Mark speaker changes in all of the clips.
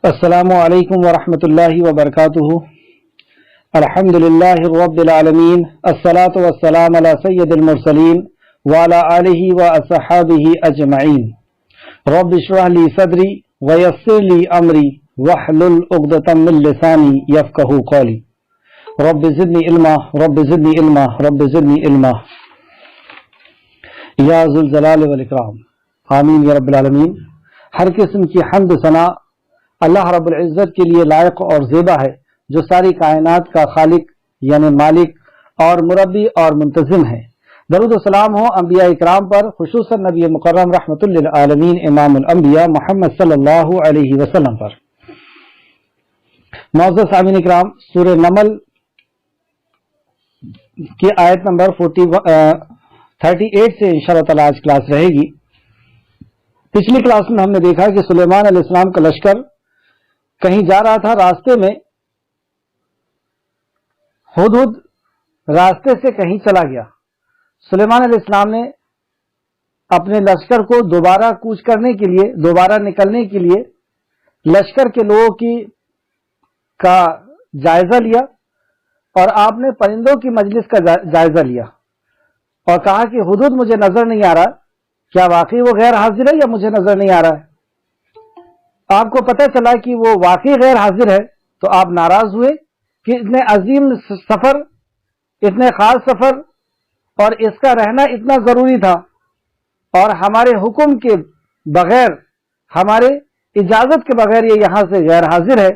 Speaker 1: السلام علیکم ورحمۃ اللہ وبرکاتہ۔ الحمدللہ رب العالمین، الصلاۃ والسلام علی سید المرسلین وعلی آلہ واصحابہ اجمعین۔ رب اشرح لی صدری ویسر لی امری واحلل عقدۃ من لسانی یفقہوا قولی۔ رب زدنی علما رب زدنی علما رب زدنی علما یا ذو الجلال والاکرام، آمین یا رب العالمین۔ ہر قسم کی حمد و ثنا اللہ رب العزت کے لیے لائق اور زیبا ہے، جو ساری کائنات کا خالق یعنی مالک اور مربی اور منتظم ہے۔ درود و سلام ہو انبیاء اکرام پر، خصوصاً نبی مکرم رحمۃ للعالمین امام الانبیاء محمد صلی اللہ علیہ وسلم پر۔ معزز سامعین اکرام، سورہ نمل کی آیت نمبر 38 سے انشاءاللہ تعالی آج کلاس رہے گی۔ پچھلی کلاس میں ہم نے دیکھا کہ سلیمان علیہ السلام کا لشکر کہیں جا رہا تھا، راستے میں ہدہد راستے سے کہیں چلا گیا۔ سلیمان علیہ السلام نے اپنے لشکر کو دوبارہ کوچ کرنے کے لیے، دوبارہ نکلنے کے لیے لشکر کے لوگوں کا جائزہ لیا، اور آپ نے پرندوں کی مجلس کا جائزہ لیا اور کہا کہ ہدہد مجھے نظر نہیں آ رہا، کیا واقعی وہ غیر حاضر ہے یا مجھے نظر نہیں آ رہا ہے؟ آپ کو پتہ چلا کہ وہ واقعی غیر حاضر ہے تو آپ ناراض ہوئے کہ اتنے عظیم سفر، اتنے خاص سفر، اور اس کا رہنا اتنا ضروری تھا، اور ہمارے حکم کے بغیر، ہمارے اجازت کے بغیر یہ یہاں سے غیر حاضر ہے،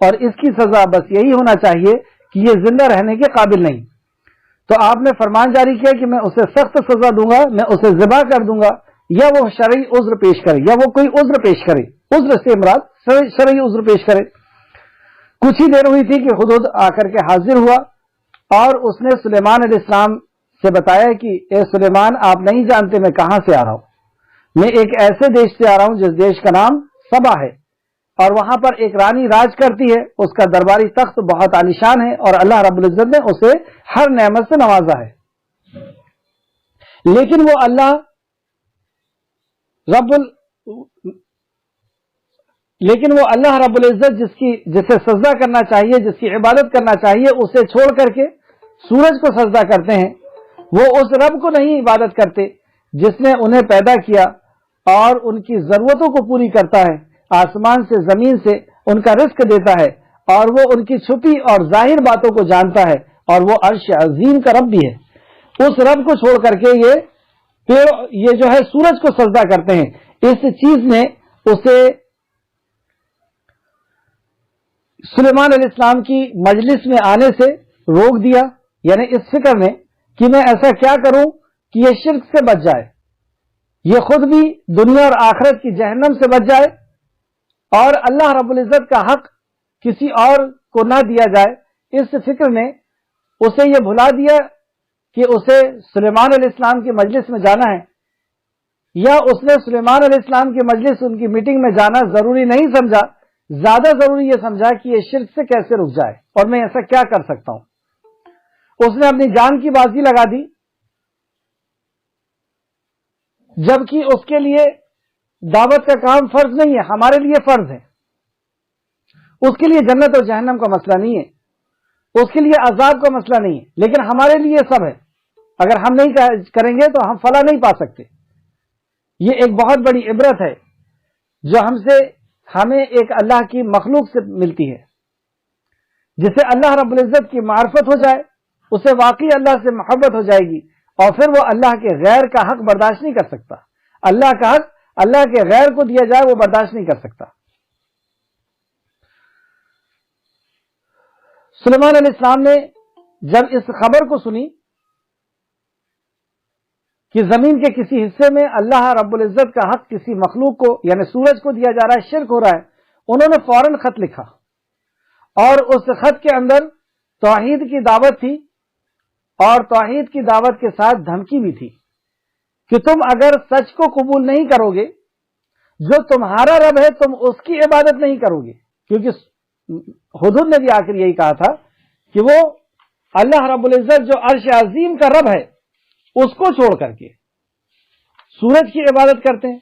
Speaker 1: اور اس کی سزا بس یہی ہونا چاہیے کہ یہ زندہ رہنے کے قابل نہیں۔ تو آپ نے فرمان جاری کیا کہ میں اسے سخت سزا دوں گا، میں اسے ذبح کر دوں گا، یا وہ شرعی عذر پیش کرے، یا وہ کوئی عذر پیش کرے، عذر سے مراد شرعی عذر پیش کرے۔ کچھ ہی دیر ہوئی تھی کہ ہدہد آ کر کے حاضر ہوا، اور اس نے سلیمان علیہ السلام سے بتایا کہ اے سلیمان، آپ نہیں جانتے میں کہاں سے آ رہا ہوں، میں ایک ایسے دیش سے آ رہا ہوں جس دیش کا نام سبا ہے، اور وہاں پر ایک رانی راج کرتی ہے، اس کا درباری تخت بہت عالیشان ہے، اور اللہ رب العزت نے اسے ہر نعمت سے نوازا ہے۔ لیکن وہ اللہ رب العزت جسے سجدہ کرنا چاہیے، جس کی عبادت کرنا چاہیے، اسے چھوڑ کر کے سورج کو سجدہ کرتے ہیں۔ وہ اس رب کو نہیں عبادت کرتے جس نے انہیں پیدا کیا اور ان کی ضرورتوں کو پوری کرتا ہے، آسمان سے زمین سے ان کا رزق دیتا ہے، اور وہ ان کی چھپی اور ظاہر باتوں کو جانتا ہے، اور وہ عرش عظیم کا رب بھی ہے۔ اس رب کو چھوڑ کر کے یہ جو ہے سورج کو سجدہ کرتے ہیں۔ اس چیز نے اسے سلیمان علیہ السلام کی مجلس میں آنے سے روک دیا، یعنی اس فکر میں کہ میں ایسا کیا کروں کہ یہ شرک سے بچ جائے، یہ خود بھی دنیا اور آخرت کی جہنم سے بچ جائے، اور اللہ رب العزت کا حق کسی اور کو نہ دیا جائے۔ اس فکر نے اسے یہ بھلا دیا کہ اسے سلیمان علیہ السلام کی مجلس میں جانا ہے، یا اس نے سلیمان علیہ السلام کی مجلس، ان کی میٹنگ میں جانا ضروری نہیں سمجھا، زیادہ ضروری یہ سمجھا کہ یہ شرک سے کیسے رک جائے اور میں ایسا کیا کر سکتا ہوں۔ اس نے اپنی جان کی بازی لگا دی، جبکہ اس کے لیے دعوت کا کام فرض نہیں ہے، ہمارے لیے فرض ہے۔ اس کے لیے جنت اور جہنم کا مسئلہ نہیں ہے، اس کے لیے عذاب کا مسئلہ نہیں ہے، لیکن ہمارے لیے سب ہے۔ اگر ہم نہیں کریں گے تو ہم فلاح نہیں پا سکتے۔ یہ ایک بہت بڑی عبرت ہے جو ہمیں ایک اللہ کی مخلوق سے ملتی ہے، جسے اللہ رب العزت کی معرفت ہو جائے، اسے واقعی اللہ سے محبت ہو جائے گی، اور پھر وہ اللہ کے غیر کا حق برداشت نہیں کر سکتا۔ اللہ کا حق اللہ کے غیر کو دیا جائے وہ برداشت نہیں کر سکتا۔ سلیمان علیہ السلام نے جب اس خبر کو سنی کہ زمین کے کسی حصے میں اللہ رب العزت کا حق کسی مخلوق کو یعنی سورج کو دیا جا رہا ہے، شرک ہو رہا ہے، انہوں نے فوراً خط لکھا، اور اس خط کے اندر توحید کی دعوت تھی، اور توحید کی دعوت کے ساتھ دھمکی بھی تھی کہ تم اگر سچ کو قبول نہیں کرو گے، جو تمہارا رب ہے تم اس کی عبادت نہیں کرو گے، کیونکہ ہدہد نے بھی آخر یہی کہا تھا کہ وہ اللہ رب العزت جو عرش عظیم کا رب ہے اس کو چھوڑ کر کے سورج کی عبادت کرتے ہیں۔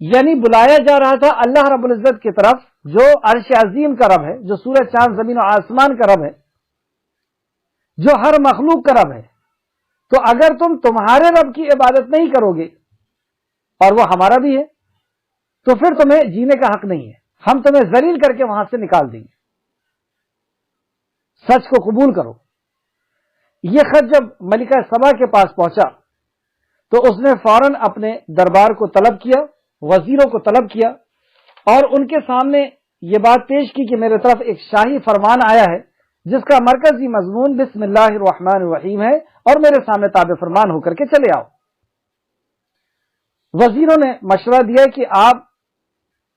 Speaker 1: یعنی بلایا جا رہا تھا اللہ رب العزت کی طرف جو عرش عظیم کا رب ہے، جو سورج چاند زمین و آسمان کا رب ہے، جو ہر مخلوق کا رب ہے۔ تو اگر تم تمہارے رب کی عبادت نہیں کرو گے اور وہ ہمارا بھی ہے تو پھر تمہیں جینے کا حق نہیں ہے، ہم تمہیں ذلیل کر کے وہاں سے نکال دیں گے، سچ کو قبول کرو۔ یہ خط جب ملکہ سبا کے پاس پہنچا تو اس نے فوراً اپنے دربار کو طلب کیا، وزیروں کو طلب کیا اور ان کے سامنے یہ بات پیش کی کہ میرے طرف ایک شاہی فرمان آیا ہے جس کا مرکزی مضمون بسم اللہ الرحمن الرحیم ہے اور میرے سامنے تابع فرمان ہو کر کے چلے آؤ۔ وزیروں نے مشورہ دیا کہ آپ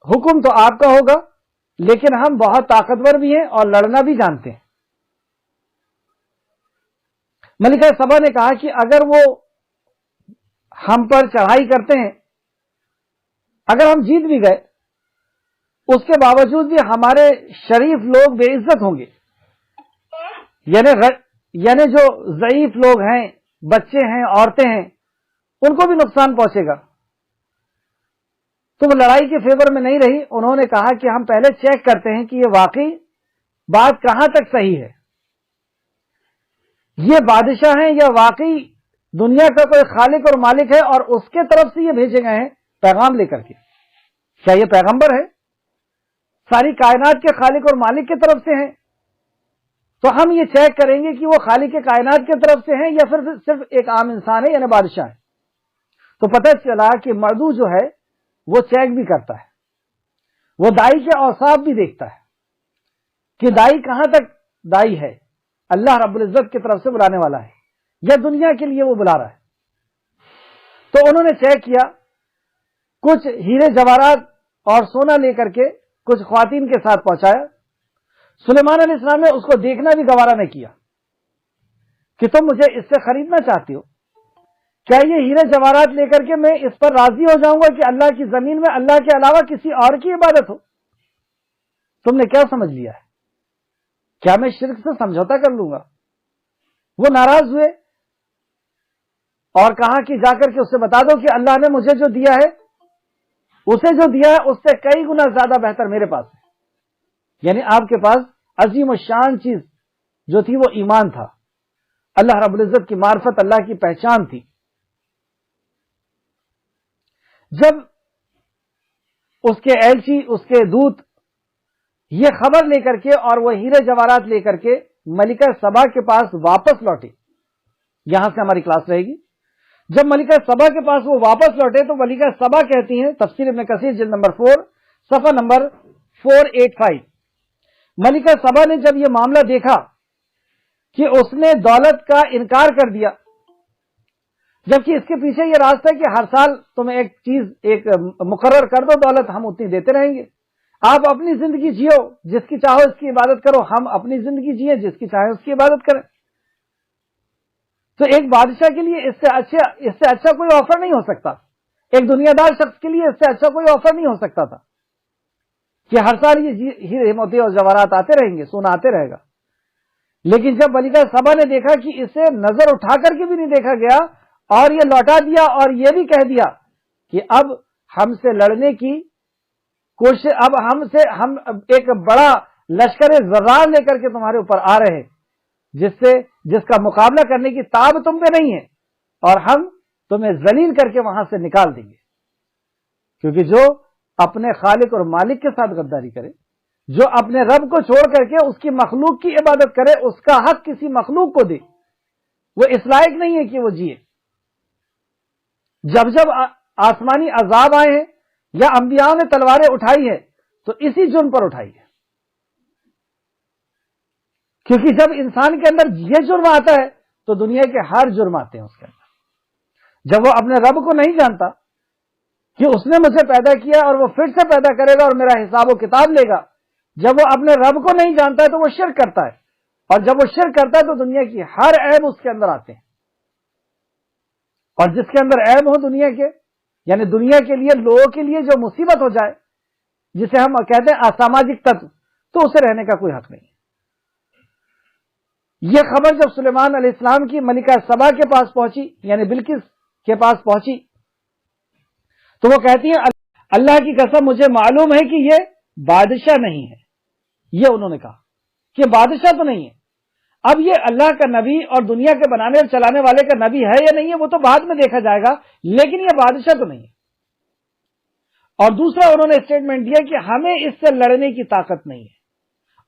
Speaker 1: حکم تو آپ کا ہوگا لیکن ہم بہت طاقتور بھی ہیں اور لڑنا بھی جانتے ہیں۔ ملکہ سبا نے کہا کہ اگر وہ ہم پر چڑھائی کرتے ہیں، اگر ہم جیت بھی گئے اس کے باوجود بھی ہمارے شریف لوگ بے عزت ہوں گے، یعنی جو ضعیف لوگ ہیں، بچے ہیں، عورتیں ہیں، ان کو بھی نقصان پہنچے گا۔ تو وہ لڑائی کے فیور میں نہیں رہی، انہوں نے کہا کہ ہم پہلے چیک کرتے ہیں کہ یہ واقعی بات کہاں تک صحیح ہے، یہ بادشاہ ہیں یا واقعی دنیا کا کوئی خالق اور مالک ہے اور اس کے طرف سے یہ بھیجے گئے ہیں پیغام لے کر کے، کیا یہ پیغمبر ہے، ساری کائنات کے خالق اور مالک کی طرف سے ہیں؟ تو ہم یہ چیک کریں گے کہ وہ خالق کائنات کی طرف سے ہیں یا پھر صرف ایک عام انسان ہے یعنی بادشاہ ہے۔ تو پتہ چلا کہ مردو جو ہے وہ چیک بھی کرتا ہے، وہ دائی کے اوصاف بھی دیکھتا ہے کہ دائی کہاں تک دائی ہے، اللہ رب العزت کی طرف سے بلانے والا ہے یا دنیا کے لیے وہ بلا رہا ہے۔ تو انہوں نے چیک کیا، کچھ ہیرے جواہرات اور سونا لے کر کے کچھ خواتین کے ساتھ پہنچایا۔ سلیمان علیہ السلام نے اس کو دیکھنا بھی گوارا نہیں کیا کہ تم مجھے اس سے خریدنا چاہتی ہو، کیا یہ ہیرے جواہرات لے کر کے میں اس پر راضی ہو جاؤں گا کہ اللہ کی زمین میں اللہ کے علاوہ کسی اور کی عبادت ہو؟ تم نے کیا سمجھ لیا ہے؟ کیا میں شرک سے سمجھوتا کر لوں گا؟ وہ ناراض ہوئے اور کہا کہ جا کر کے اس سے بتا دو کہ اللہ نے مجھے جو دیا ہے، اسے جو دیا ہے اس سے کئی گنا زیادہ بہتر میرے پاس ہے۔ یعنی آپ کے پاس عظیم الشان چیز جو تھی وہ ایمان تھا، اللہ رب العزت کی معرفت، اللہ کی پہچان تھی۔ جب اس کے ایلچی، اس کے دودت یہ خبر لے کر کے اور وہ ہیرے جواہرات لے کر کے ملکہ سبا کے پاس واپس لوٹے، یہاں سے ہماری کلاس رہے گی، جب ملکہ سبا کے پاس وہ واپس لوٹے تو ملکہ سبا کہتی ہیں، تفسیر ابن کثیر جلد نمبر 4 صفحہ نمبر 485، ملکہ سبا نے جب یہ معاملہ دیکھا کہ اس نے دولت کا انکار کر دیا، جبکہ اس کے پیچھے یہ راستہ ہے کہ ہر سال تم ایک چیز ایک مقرر کر دو، دولت ہم اتنی دیتے رہیں گے، آپ اپنی زندگی جیو، جس کی چاہو اس کی عبادت کرو، ہم اپنی زندگی جیے، جس کی چاہے اس کی عبادت کریں۔ تو ایک بادشاہ کے لیے اس سے اچھا کوئی آفر نہیں ہو سکتا، ایک دنیا دار شخص کے لیے اس سے اچھا کوئی آفر نہیں ہو سکتا تھا کہ ہر سال یہ ہیرے موتی اور جواہرات آتے رہیں گے، سونا آتے رہے گا۔ لیکن جب ملکہ سبا نے دیکھا کہ اسے نظر اٹھا کر کے بھی نہیں دیکھا گیا اور یہ لوٹا دیا اور یہ بھی کہہ دیا کہ اب ہم سے لڑنے کی کوشش، اب ہم ایک بڑا لشکر زرار لے کر کے تمہارے اوپر آ رہے ہیں جس کا مقابلہ کرنے کی تاب تم پہ نہیں ہے، اور ہم تمہیں ذلیل کر کے وہاں سے نکال دیں گے، کیونکہ جو اپنے خالق اور مالک کے ساتھ غداری کرے، جو اپنے رب کو چھوڑ کر کے اس کی مخلوق کی عبادت کرے، اس کا حق کسی مخلوق کو دے، وہ اس لائق نہیں ہے کہ وہ جیے۔ جب آسمانی عذاب آئے ہیں یا انبیاء نے تلواریں اٹھائی ہے تو اسی جرم پر اٹھائی ہے، کیونکہ جب انسان کے اندر یہ جرم آتا ہے تو دنیا کے ہر جرم آتے ہیں اس کے اندر۔ جب وہ اپنے رب کو نہیں جانتا کہ اس نے مجھے پیدا کیا اور وہ پھر سے پیدا کرے گا اور میرا حساب و کتاب لے گا، جب وہ اپنے رب کو نہیں جانتا ہے تو وہ شرک کرتا ہے، اور جب وہ شرک کرتا ہے تو دنیا کی ہر عیب اس کے اندر آتے ہیں، اور جس کے اندر عیب ہو دنیا کے، یعنی دنیا کے لیے، لوگوں کے لیے جو مصیبت ہو جائے، جسے ہم کہتے ہیں اساماجک تتو، تو اسے رہنے کا کوئی حق نہیں۔ یہ خبر جب سلیمان علیہ السلام کی ملکہ سبا کے پاس پہنچی، یعنی بلقیس کے پاس پہنچی، تو وہ کہتی ہیں اللہ کی قسم مجھے معلوم ہے کہ یہ بادشاہ نہیں ہے. یہ انہوں نے کہا کہ بادشاہ تو نہیں ہے. اب یہ اللہ کا نبی اور دنیا کے بنانے اور چلانے والے کا نبی ہے یا نہیں ہے وہ تو بعد میں دیکھا جائے گا، لیکن یہ بادشاہ تو نہیں ہے. اور دوسرا انہوں نے اسٹیٹمنٹ دیا کہ ہمیں اس سے لڑنے کی طاقت نہیں ہے،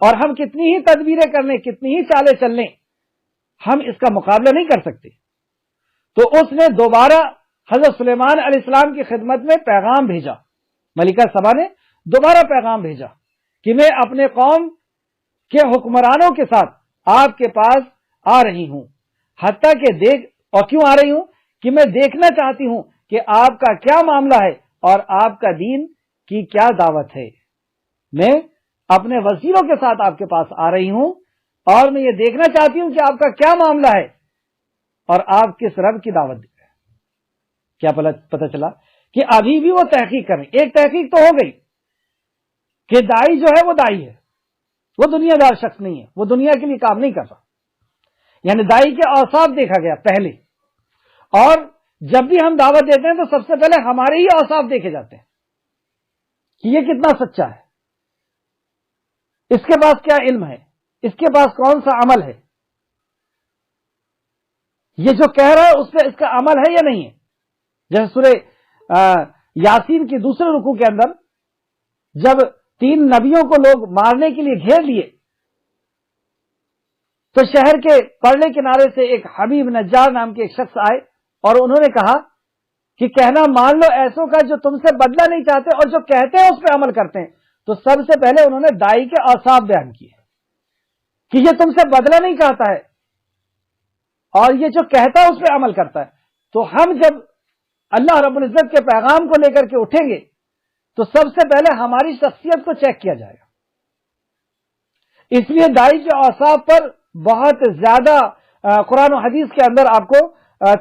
Speaker 1: اور ہم کتنی ہی تدبیریں کر لیں، کتنی ہی چالیں چل لیں، ہم اس کا مقابلہ نہیں کر سکتے. تو اس نے دوبارہ حضرت سلیمان علیہ السلام کی خدمت میں پیغام بھیجا. ملکہ سبا نے دوبارہ پیغام بھیجا کہ میں اپنے قوم کے حکمرانوں کے ساتھ آپ کے پاس آ رہی ہوں، حتیٰ کہ اور کیوں آ رہی ہوں کہ میں دیکھنا چاہتی ہوں کہ آپ کا کیا معاملہ ہے اور آپ کا دین کی کیا دعوت ہے. میں اپنے وزیروں کے ساتھ آپ کے پاس آ رہی ہوں اور میں یہ دیکھنا چاہتی ہوں کہ آپ کا کیا معاملہ ہے اور آپ کس رب کی دعوت دے رہے ہیں. کیا پتہ چلا کہ ابھی بھی وہ تحقیق کریں. ایک تحقیق تو ہو گئی کہ دائی جو ہے وہ دائی ہے، وہ دنیا دار شخص نہیں ہے، وہ دنیا کے لیے کام نہیں کرتا. یعنی دائی کے اوصاف دیکھا گیا پہلے، اور جب بھی ہم دعوت دیتے ہیں تو سب سے پہلے ہمارے ہی اوصاف دیکھے جاتے ہیں کہ یہ کتنا سچا ہے، اس کے پاس کیا علم ہے، اس کے پاس کون سا عمل ہے، یہ جو کہہ رہا ہے اس پہ اس کا عمل ہے یا نہیں ہے. جیسے سورہ یاسین کی دوسرے رکوع کے اندر جب 3 نبیوں کو لوگ مارنے کے لیے گھیر لیے تو شہر کے پرلے کنارے سے ایک حبیب نجار نام کے ایک شخص آئے اور انہوں نے کہا کہ کہنا مان لو ایسوں کا جو تم سے بدلہ نہیں چاہتے اور جو کہتے ہیں اس پہ عمل کرتے ہیں. تو سب سے پہلے انہوں نے دائی کے اوصاف بیان کیے کہ یہ تم سے بدلہ نہیں چاہتا ہے اور یہ جو کہتا ہے اس پہ عمل کرتا ہے. تو ہم جب اللہ رب العزت کے پیغام کو لے کر کے اٹھیں گے تو سب سے پہلے ہماری شخصیت کو چیک کیا جائے گا. اس لیے دائی کے اوصاف پر بہت زیادہ قرآن و حدیث کے اندر آپ کو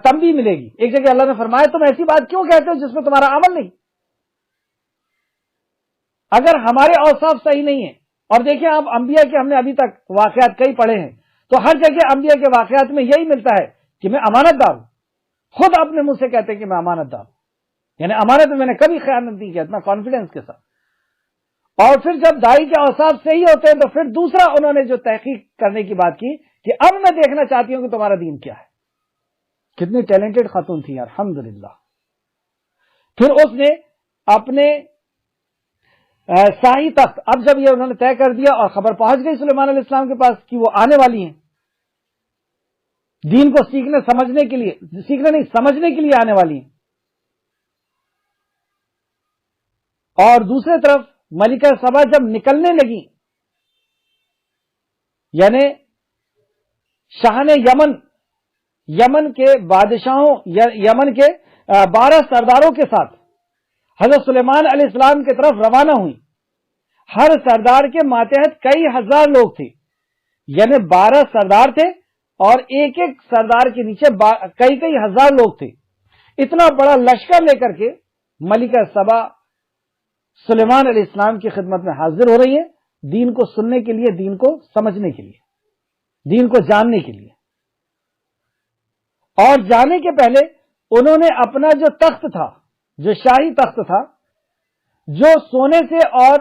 Speaker 1: تنبیہ ملے گی. ایک جگہ اللہ نے فرمایا تم ایسی بات کیوں کہتے ہو جس میں تمہارا عمل نہیں. اگر ہمارے اوصاف صحیح نہیں ہیں، اور دیکھیں آپ انبیاء کے ہم نے ابھی تک واقعات کئی پڑھے ہیں، تو ہر جگہ انبیاء کے واقعات میں یہی ملتا ہے کہ میں امانت دار ہوں. خود اپنے منہ سے کہتے ہیں کہ میں امانت دار ہوں، یعنی امانت میں نے کبھی خیانت نہیں کیا، اتنا کانفیڈنس کے ساتھ. اور پھر جب دائی کے اوصاف صحیح ہوتے ہیں تو پھر دوسرا انہوں نے جو تحقیق کرنے کی بات کی کہ اب میں دیکھنا چاہتی ہوں کہ تمہارا دین کیا ہے. کتنی ٹیلنٹڈ خاتون تھی الحمدللہ. پھر اس نے اپنے شاہی تخت، اب جب یہ انہوں نے طے کر دیا اور خبر پہنچ گئی سلیمان علیہ السلام کے پاس کہ وہ آنے والی ہیں، دین کو سمجھنے کے لیے آنے والی ہیں. اور دوسرے طرف ملکہ سبا جب نکلنے لگی، یعنی شاہن یمن کے بادشاہوں، یمن کے 12 سرداروں کے ساتھ حضرت سلیمان علیہ السلام کی طرف روانہ ہوئی. ہر سردار کے ماتحت کئی ہزار لوگ تھے، یعنی 12 سردار تھے اور ایک ایک سردار کے نیچے کئی ہزار لوگ تھے. اتنا بڑا لشکر لے کر کے ملکہ سبا سلیمان علیہ السلام کی خدمت میں حاضر ہو رہی ہے، دین کو سننے کے لیے، دین کو سمجھنے کے لیے، دین کو جاننے کے لیے. اور جانے کے پہلے انہوں نے اپنا جو تخت تھا، جو شاہی تخت تھا، جو سونے سے اور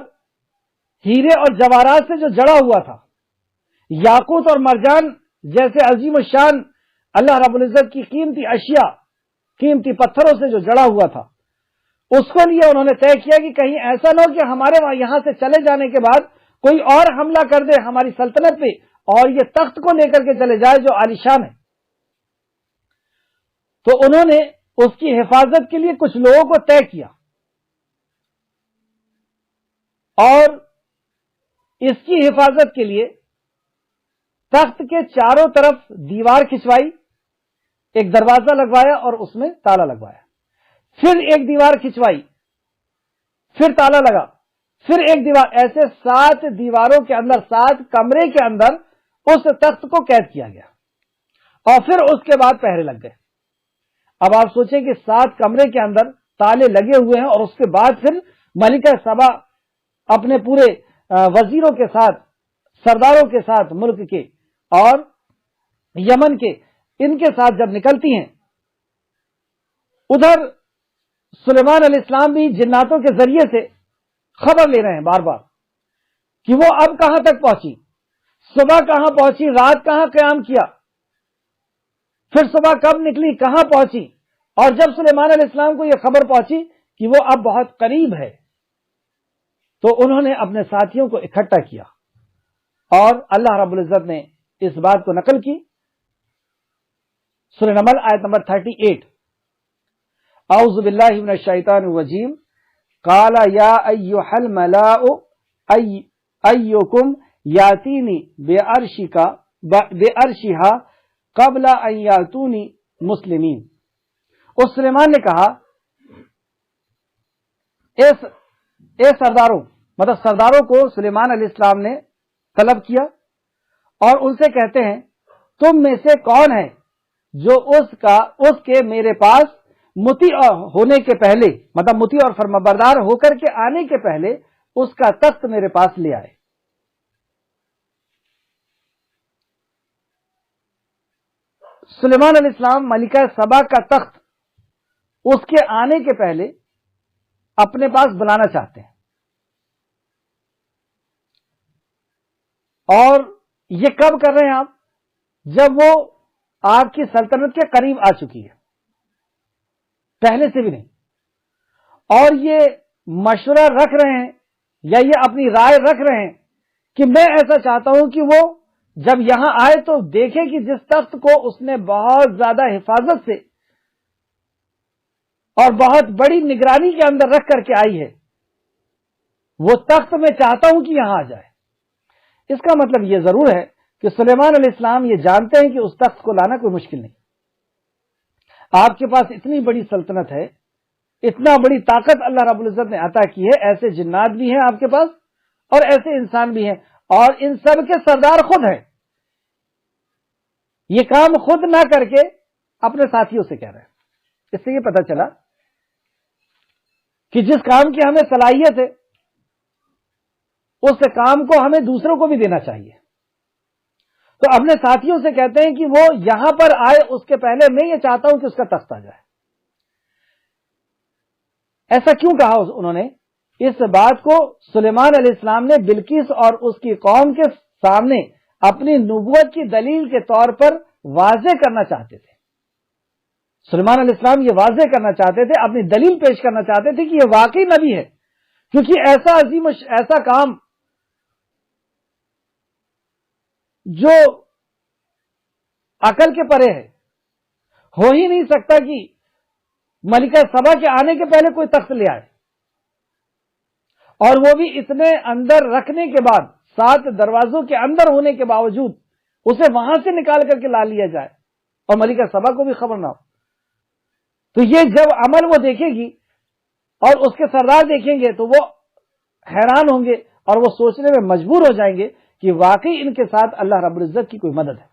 Speaker 1: ہیرے اور جواہرات سے جو جڑا ہوا تھا، یاقوت اور مرجان جیسے عظیم الشان اللہ رب العزت کی قیمتی اشیاء، قیمتی پتھروں سے جو جڑا ہوا تھا، اس کو لیے انہوں نے طے کیا کہ کہیں ایسا نہ ہو کہ ہمارے یہاں سے چلے جانے کے بعد کوئی اور حملہ کر دے ہماری سلطنت پہ اور یہ تخت کو لے کر کے چلے جائے جو عالیشان ہے. تو انہوں نے اس کی حفاظت کے لیے کچھ لوگوں کو طے کیا اور اس کی حفاظت کے لیے تخت کے چاروں طرف دیوار کھچوائی، ایک دروازہ لگوایا اور اس میں تالا لگوایا. پھر ایک دیوار کھچوائی، پھر تالا لگا، پھر ایک دیوار، ایسے 7 دیواروں کے اندر، 7 کمرے کے اندر اس تخت کو قید کیا گیا اور پھر اس کے بعد پہرے لگ گئے. اب آپ سوچیں کہ 7 کمرے کے اندر تالے لگے ہوئے ہیں اور اس کے بعد پھر ملکہ سبا اپنے پورے وزیروں کے ساتھ، سرداروں کے ساتھ، ملک کے اور یمن کے، ان کے ساتھ جب نکلتی ہیں، ادھر سلیمان علیہ السلام بھی جناتوں کے ذریعے سے خبر لے رہے ہیں بار بار کہ وہ اب کہاں تک پہنچی، صبح کہاں پہنچی، رات کہاں قیام کیا، پھر صبح کب نکلی، کہاں پہنچی. اور جب سلیمان علیہ السلام کو یہ خبر پہنچی کہ وہ اب بہت قریب ہے تو انہوں نے اپنے ساتھیوں کو اکٹھا کیا اور اللہ رب العزت نے اس بات کو نقل کی. سورہ نمل آیت نمبر 38. اعوذ باللہ من الشیطان الرجیم. قال یا ایھا الملاء ایکم یاتینی بعرشھا قبل ان یاتونی مسلمین. اس سلیمان نے کہا اے سرداروں، مطلب سرداروں کو سلیمان علیہ السلام نے طلب کیا اور ان سے کہتے ہیں تم میں سے کون ہے جو اس کے میرے پاس مطیع ہونے کے پہلے، مطلب مطیع اور فرمانبردار ہو کر کے آنے کے پہلے اس کا تخت میرے پاس لے آئے. سلیمان علیہ السلام ملکہ سبا کا تخت اس کے آنے کے پہلے اپنے پاس بلانا چاہتے ہیں. اور یہ کب کر رہے ہیں آپ؟ جب وہ آپ کی سلطنت کے قریب آ چکی ہے، پہلے سے بھی نہیں. اور یہ مشورہ رکھ رہے ہیں یا یہ اپنی رائے رکھ رہے ہیں کہ میں ایسا چاہتا ہوں کہ وہ جب یہاں آئے تو دیکھے کہ جس تخت کو اس نے بہت زیادہ حفاظت سے اور بہت بڑی نگرانی کے اندر رکھ کر کے آئی ہے، وہ تخت میں چاہتا ہوں کہ یہاں آ جائے. اس کا مطلب یہ ضرور ہے کہ سلیمان علیہ السلام یہ جانتے ہیں کہ اس تخت کو لانا کوئی مشکل نہیں. آپ کے پاس اتنی بڑی سلطنت ہے، اتنا بڑی طاقت اللہ رب العزت نے عطا کی ہے، ایسے جنات بھی ہیں آپ کے پاس اور ایسے انسان بھی ہیں، اور ان سب کے سردار خود ہیں. یہ کام خود نہ کر کے اپنے ساتھیوں سے کہہ رہے ہیں. اس سے یہ پتہ چلا کہ جس کام کی ہمیں صلاحیت ہے اس کام کو ہمیں دوسروں کو بھی دینا چاہیے. تو اپنے ساتھیوں سے کہتے ہیں کہ وہ یہاں پر آئے اس کے پہلے میں یہ چاہتا ہوں کہ اس کا تخت آ جائے. ایسا کیوں کہا انہوں نے؟ اس بات کو سلیمان علیہ السلام نے بلقیس اور اس کی قوم کے سامنے اپنی نبوت کی دلیل کے طور پر واضح کرنا چاہتے تھے. سلیمان علیہ السلام یہ واضح کرنا چاہتے تھے، اپنی دلیل پیش کرنا چاہتے تھے کہ یہ واقعی نبی ہے، کیونکہ ایسا عظیم ایسا کام جو عقل کے پرے ہے ہو ہی نہیں سکتا کہ ملکہ سبا کے آنے کے پہلے کوئی تخت لے آئے، اور وہ بھی اتنے اندر رکھنے کے بعد، 7 دروازوں کے اندر ہونے کے باوجود اسے وہاں سے نکال کر کے لا لیا جائے اور ملکہ سبا کو بھی خبر نہ ہو. تو یہ جب عمل وہ دیکھے گی اور اس کے سردار دیکھیں گے تو وہ حیران ہوں گے اور وہ سوچنے میں مجبور ہو جائیں گے کہ واقعی ان کے ساتھ اللہ رب العزت کی کوئی مدد ہے،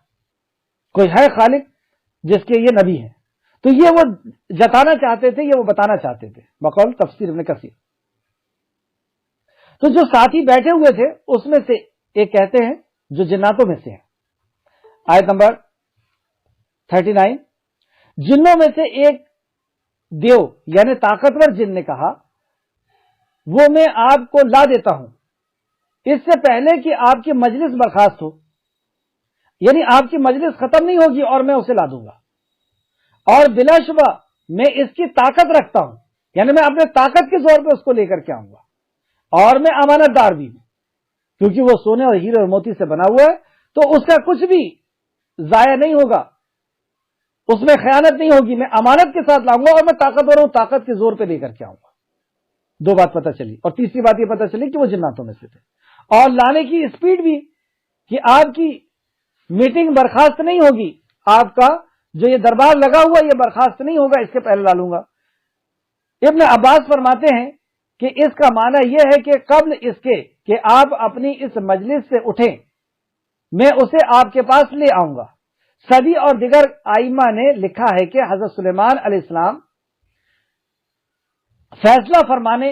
Speaker 1: کوئی ہے خالق جس کے یہ نبی ہیں. تو یہ وہ جتانا چاہتے تھے، یہ وہ بتانا چاہتے تھے بقول تفسیر ابن کثیر. تو جو ساتھی بیٹھے ہوئے تھے اس میں سے ایک کہتے ہیں جو جناتوں میں سے ہیں، آیت نمبر 39. جنوں میں سے ایک دیو یعنی طاقتور جن نے کہا وہ میں آپ کو لا دیتا ہوں اس سے پہلے کہ آپ کی مجلس برخاست ہو، یعنی آپ کی مجلس ختم نہیں ہوگی اور میں اسے لا دوں گا. اور بلا شبہ میں اس کی طاقت رکھتا ہوں، یعنی میں اپنے طاقت کے زور پہ اس کو لے کر کے آؤں گا، اور میں امانت دار بھی ہوں کیونکہ وہ سونے اور ہیرے اور موتی سے بنا ہوا ہے، تو اس کا کچھ بھی ضائع نہیں ہوگا، اس میں خیانت نہیں ہوگی. میں امانت کے ساتھ لاؤں گا اور میں طاقتور ہوں، طاقت کے زور پہ لے کر کے آؤں گا. 2 بات پتہ چلی. اور تیسری بات یہ پتہ چلی کہ وہ جناتوں میں سے تھے، اور لانے کی اسپیڈ بھی کہ آپ کی میٹنگ برخاست نہیں ہوگی، آپ کا جو یہ دربار لگا ہوا یہ برخاست نہیں ہوگا، اس کے پہلے لا لوں گا. ابن عباس فرماتے ہیں کہ اس کا معنی یہ ہے کہ قبل اس کے کہ آپ اپنی اس مجلس سے اٹھیں میں اسے آپ کے پاس لے آؤں گا. صدی اور دیگر ائمہ نے لکھا ہے کہ حضرت سلیمان علیہ السلام فیصلہ فرمانے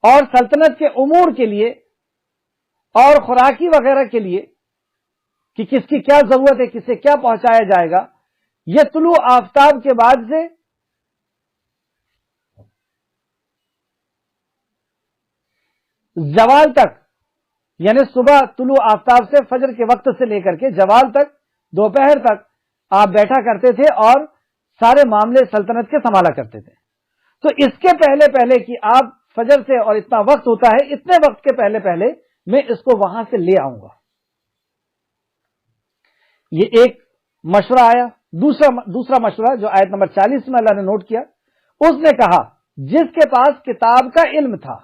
Speaker 1: اور سلطنت کے امور کے لیے اور خوراکی وغیرہ کے لیے کہ کس کی کیا ضرورت ہے، کسے کیا پہنچایا جائے گا، یہ طلوع آفتاب کے بعد سے زوال تک، یعنی صبح طلوع آفتاب سے فجر کے وقت سے لے کر کے زوال تک، دوپہر تک آپ بیٹھا کرتے تھے اور سارے معاملے سلطنت کے سنبھالا کرتے تھے. تو اس کے پہلے پہلے کہ آپ فجر سے اور اتنا وقت ہوتا ہے، اتنے وقت کے پہلے پہلے میں اس کو وہاں سے لے آؤں گا. یہ ایک مشورہ آیا. دوسرا مشورہ جو آیت نمبر 40 میں اللہ نے نوٹ کیا، اس نے کہا جس کے پاس کتاب کا علم تھا.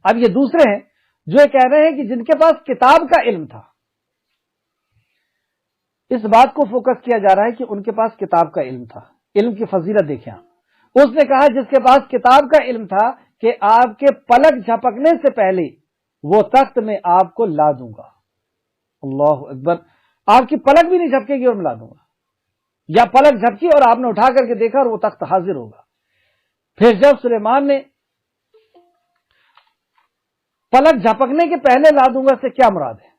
Speaker 1: اب یہ دوسرے ہیں جو یہ کہہ رہے ہیں کہ جن کے پاس کتاب کا علم تھا. اس بات کو فوکس کیا جا رہا ہے کہ ان کے پاس کتاب کا علم تھا. علم کی فضیلت دیکھیں. اس نے کہا جس کے پاس کتاب کا علم تھا کہ آپ کے پلک جھپکنے سے پہلے وہ تخت میں آپ کو لا دوں گا. اللہ اکبر. آپ کی پلک بھی نہیں جھپکے گی اور میں لا دوں گا، یا پلک جھپکی اور آپ نے اٹھا کر کے دیکھا اور وہ تخت حاضر ہوگا. پھر جب سلیمان نے پلک جھپکنے کے پہلے لا دوں گا سے کیا مراد ہے؟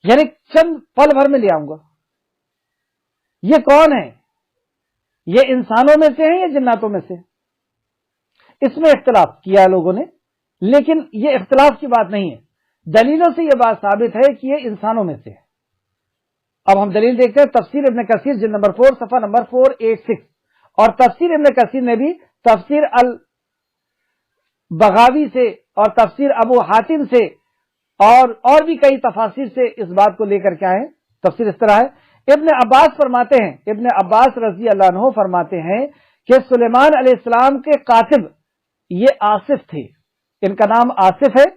Speaker 1: یعنی چند پل بھر میں لے آؤں گا. یہ کون ہے؟ یہ انسانوں میں سے ہیں یا جناتوں میں سے؟ اس میں اختلاف کیا لوگوں نے، لیکن یہ اختلاف کی بات نہیں ہے. دلیلوں سے یہ بات ثابت ہے کہ یہ انسانوں میں سے ہے. اب ہم دلیل دیکھتے ہیں. تفسیر ابن کثیر جلد نمبر 4 صفحہ نمبر 486 اور تفسیر ابن کثیر نے بھی تفسیر البغاوی سے اور تفسیر ابو حاتم سے اور بھی کئی تفاسیر سے اس بات کو لے کر کے آئے. تفسیر اس طرح ہے. ابن عباس فرماتے ہیں، ابن عباس رضی اللہ عنہ فرماتے ہیں کہ سلیمان علیہ السلام کے کاتب یہ آصف تھے. ان کا نام آصف ہے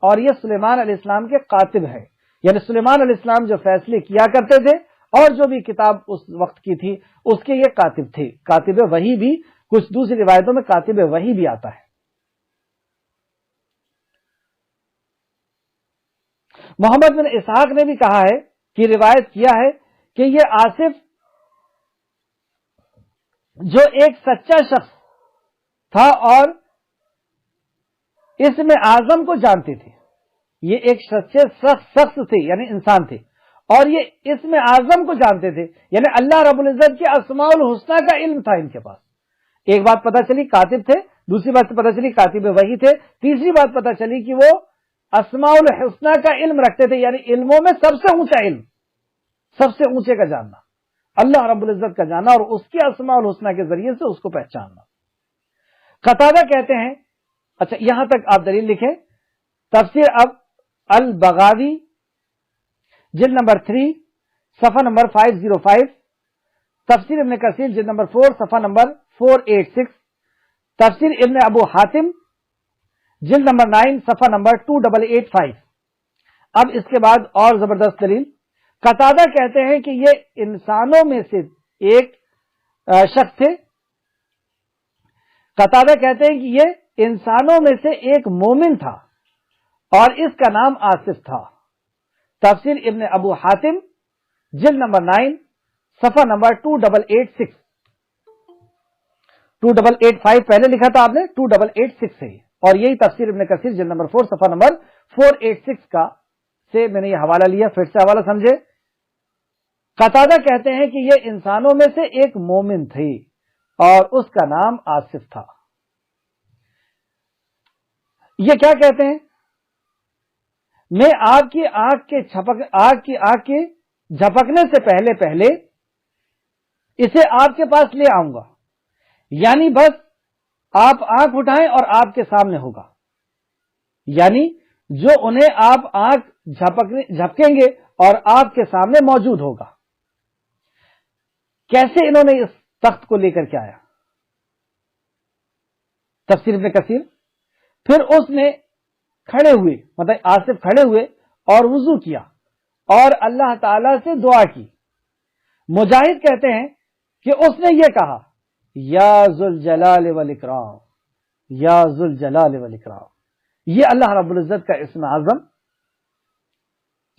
Speaker 1: اور یہ سلیمان علیہ السلام کے کاتب ہے. یعنی سلیمان علیہ السلام جو فیصلے کیا کرتے تھے اور جو بھی کتاب اس وقت کی تھی اس کے یہ کاتب تھے. کاتب وحی بھی کچھ دوسری روایتوں میں کاتب وحی بھی آتا ہے. محمد بن اسحاق نے بھی کہا ہے کہ روایت کیا ہے کہ یہ آصف جو ایک سچا شخص تھا اور اسم اعظم کو جانتے تھے. یہ ایک سچے شخص تھے یعنی انسان تھے اور یہ اسم اعظم کو جانتے تھے، یعنی اللہ رب العزت کے اسماء الحسنہ کا علم تھا ان کے پاس. ایک بات پتہ چلی کاتب تھے، دوسری بات پتہ چلی کاتب وحی تھے، تیسری بات پتہ چلی کہ وہ اسماء الحسنہ کا علم رکھتے تھے، یعنی علموں میں سب سے اونچا علم، سب سے اونچے کا جاننا، اللہ رب العزت کا جاننا اور اس کے اسماء الحسنہ کے ذریعے سے اس کو پہچاننا. قتادہ کہتے ہیں، اچھا یہاں تک آپ دلیل لکھیں. تفسیر اب البغاوی جلد نمبر 3 صفحہ نمبر 505، تفسیر ابن کثیر جلد نمبر 4 صفحہ نمبر 486، تفسیر ابن ابو حاتم جلد نمبر 9 صفحہ نمبر 2885. اب اس کے بعد اور زبردست دلیل. قتادہ کہتے ہیں کہ یہ انسانوں میں سے ایک شخص تھے. قتادہ کہتے ہیں کہ یہ انسانوں میں سے ایک مومن تھا اور اس کا نام آصف تھا. تفسیر ابن ابو حاتم جلد نمبر 9 صفحہ نمبر 2886، 2885 پہلے لکھا تھا آپ نے، 2886 ہے، اور یہی تفسیر ابن کثیر جلد نمبر 4 صفحہ نمبر 486 کا سے میں نے یہ حوالہ لیا. پھر سے حوالہ سمجھے. قتادہ کہتے ہیں کہ یہ انسانوں میں سے ایک مومن تھے اور اس کا نام آصف تھا. یہ کیا کہتے ہیں؟ میں آپ کی آنکھ کے جھپکنے سے پہلے پہلے اسے آپ کے پاس لے آؤں گا، یعنی بس آپ آنکھ اٹھائیں اور آپ کے سامنے ہوگا. یعنی جو انہیں آپ آنکھ جھپکیں گے اور آپ کے سامنے موجود ہوگا. کیسے انہوں نے اس تخت کو لے کر کے آیا؟ تفسیر ابن کثیر. پھر اس نے کھڑے ہوئے، مطلب آصف کھڑے ہوئے اور وضو کیا اور اللہ تعالی سے دعا کی. مجاہد کہتے ہیں کہ اس نے یہ کہا یا ذوالجلال والاکرام، یا ذوالجلال والاکرام. یہ اللہ رب العزت کا اسم اعظم،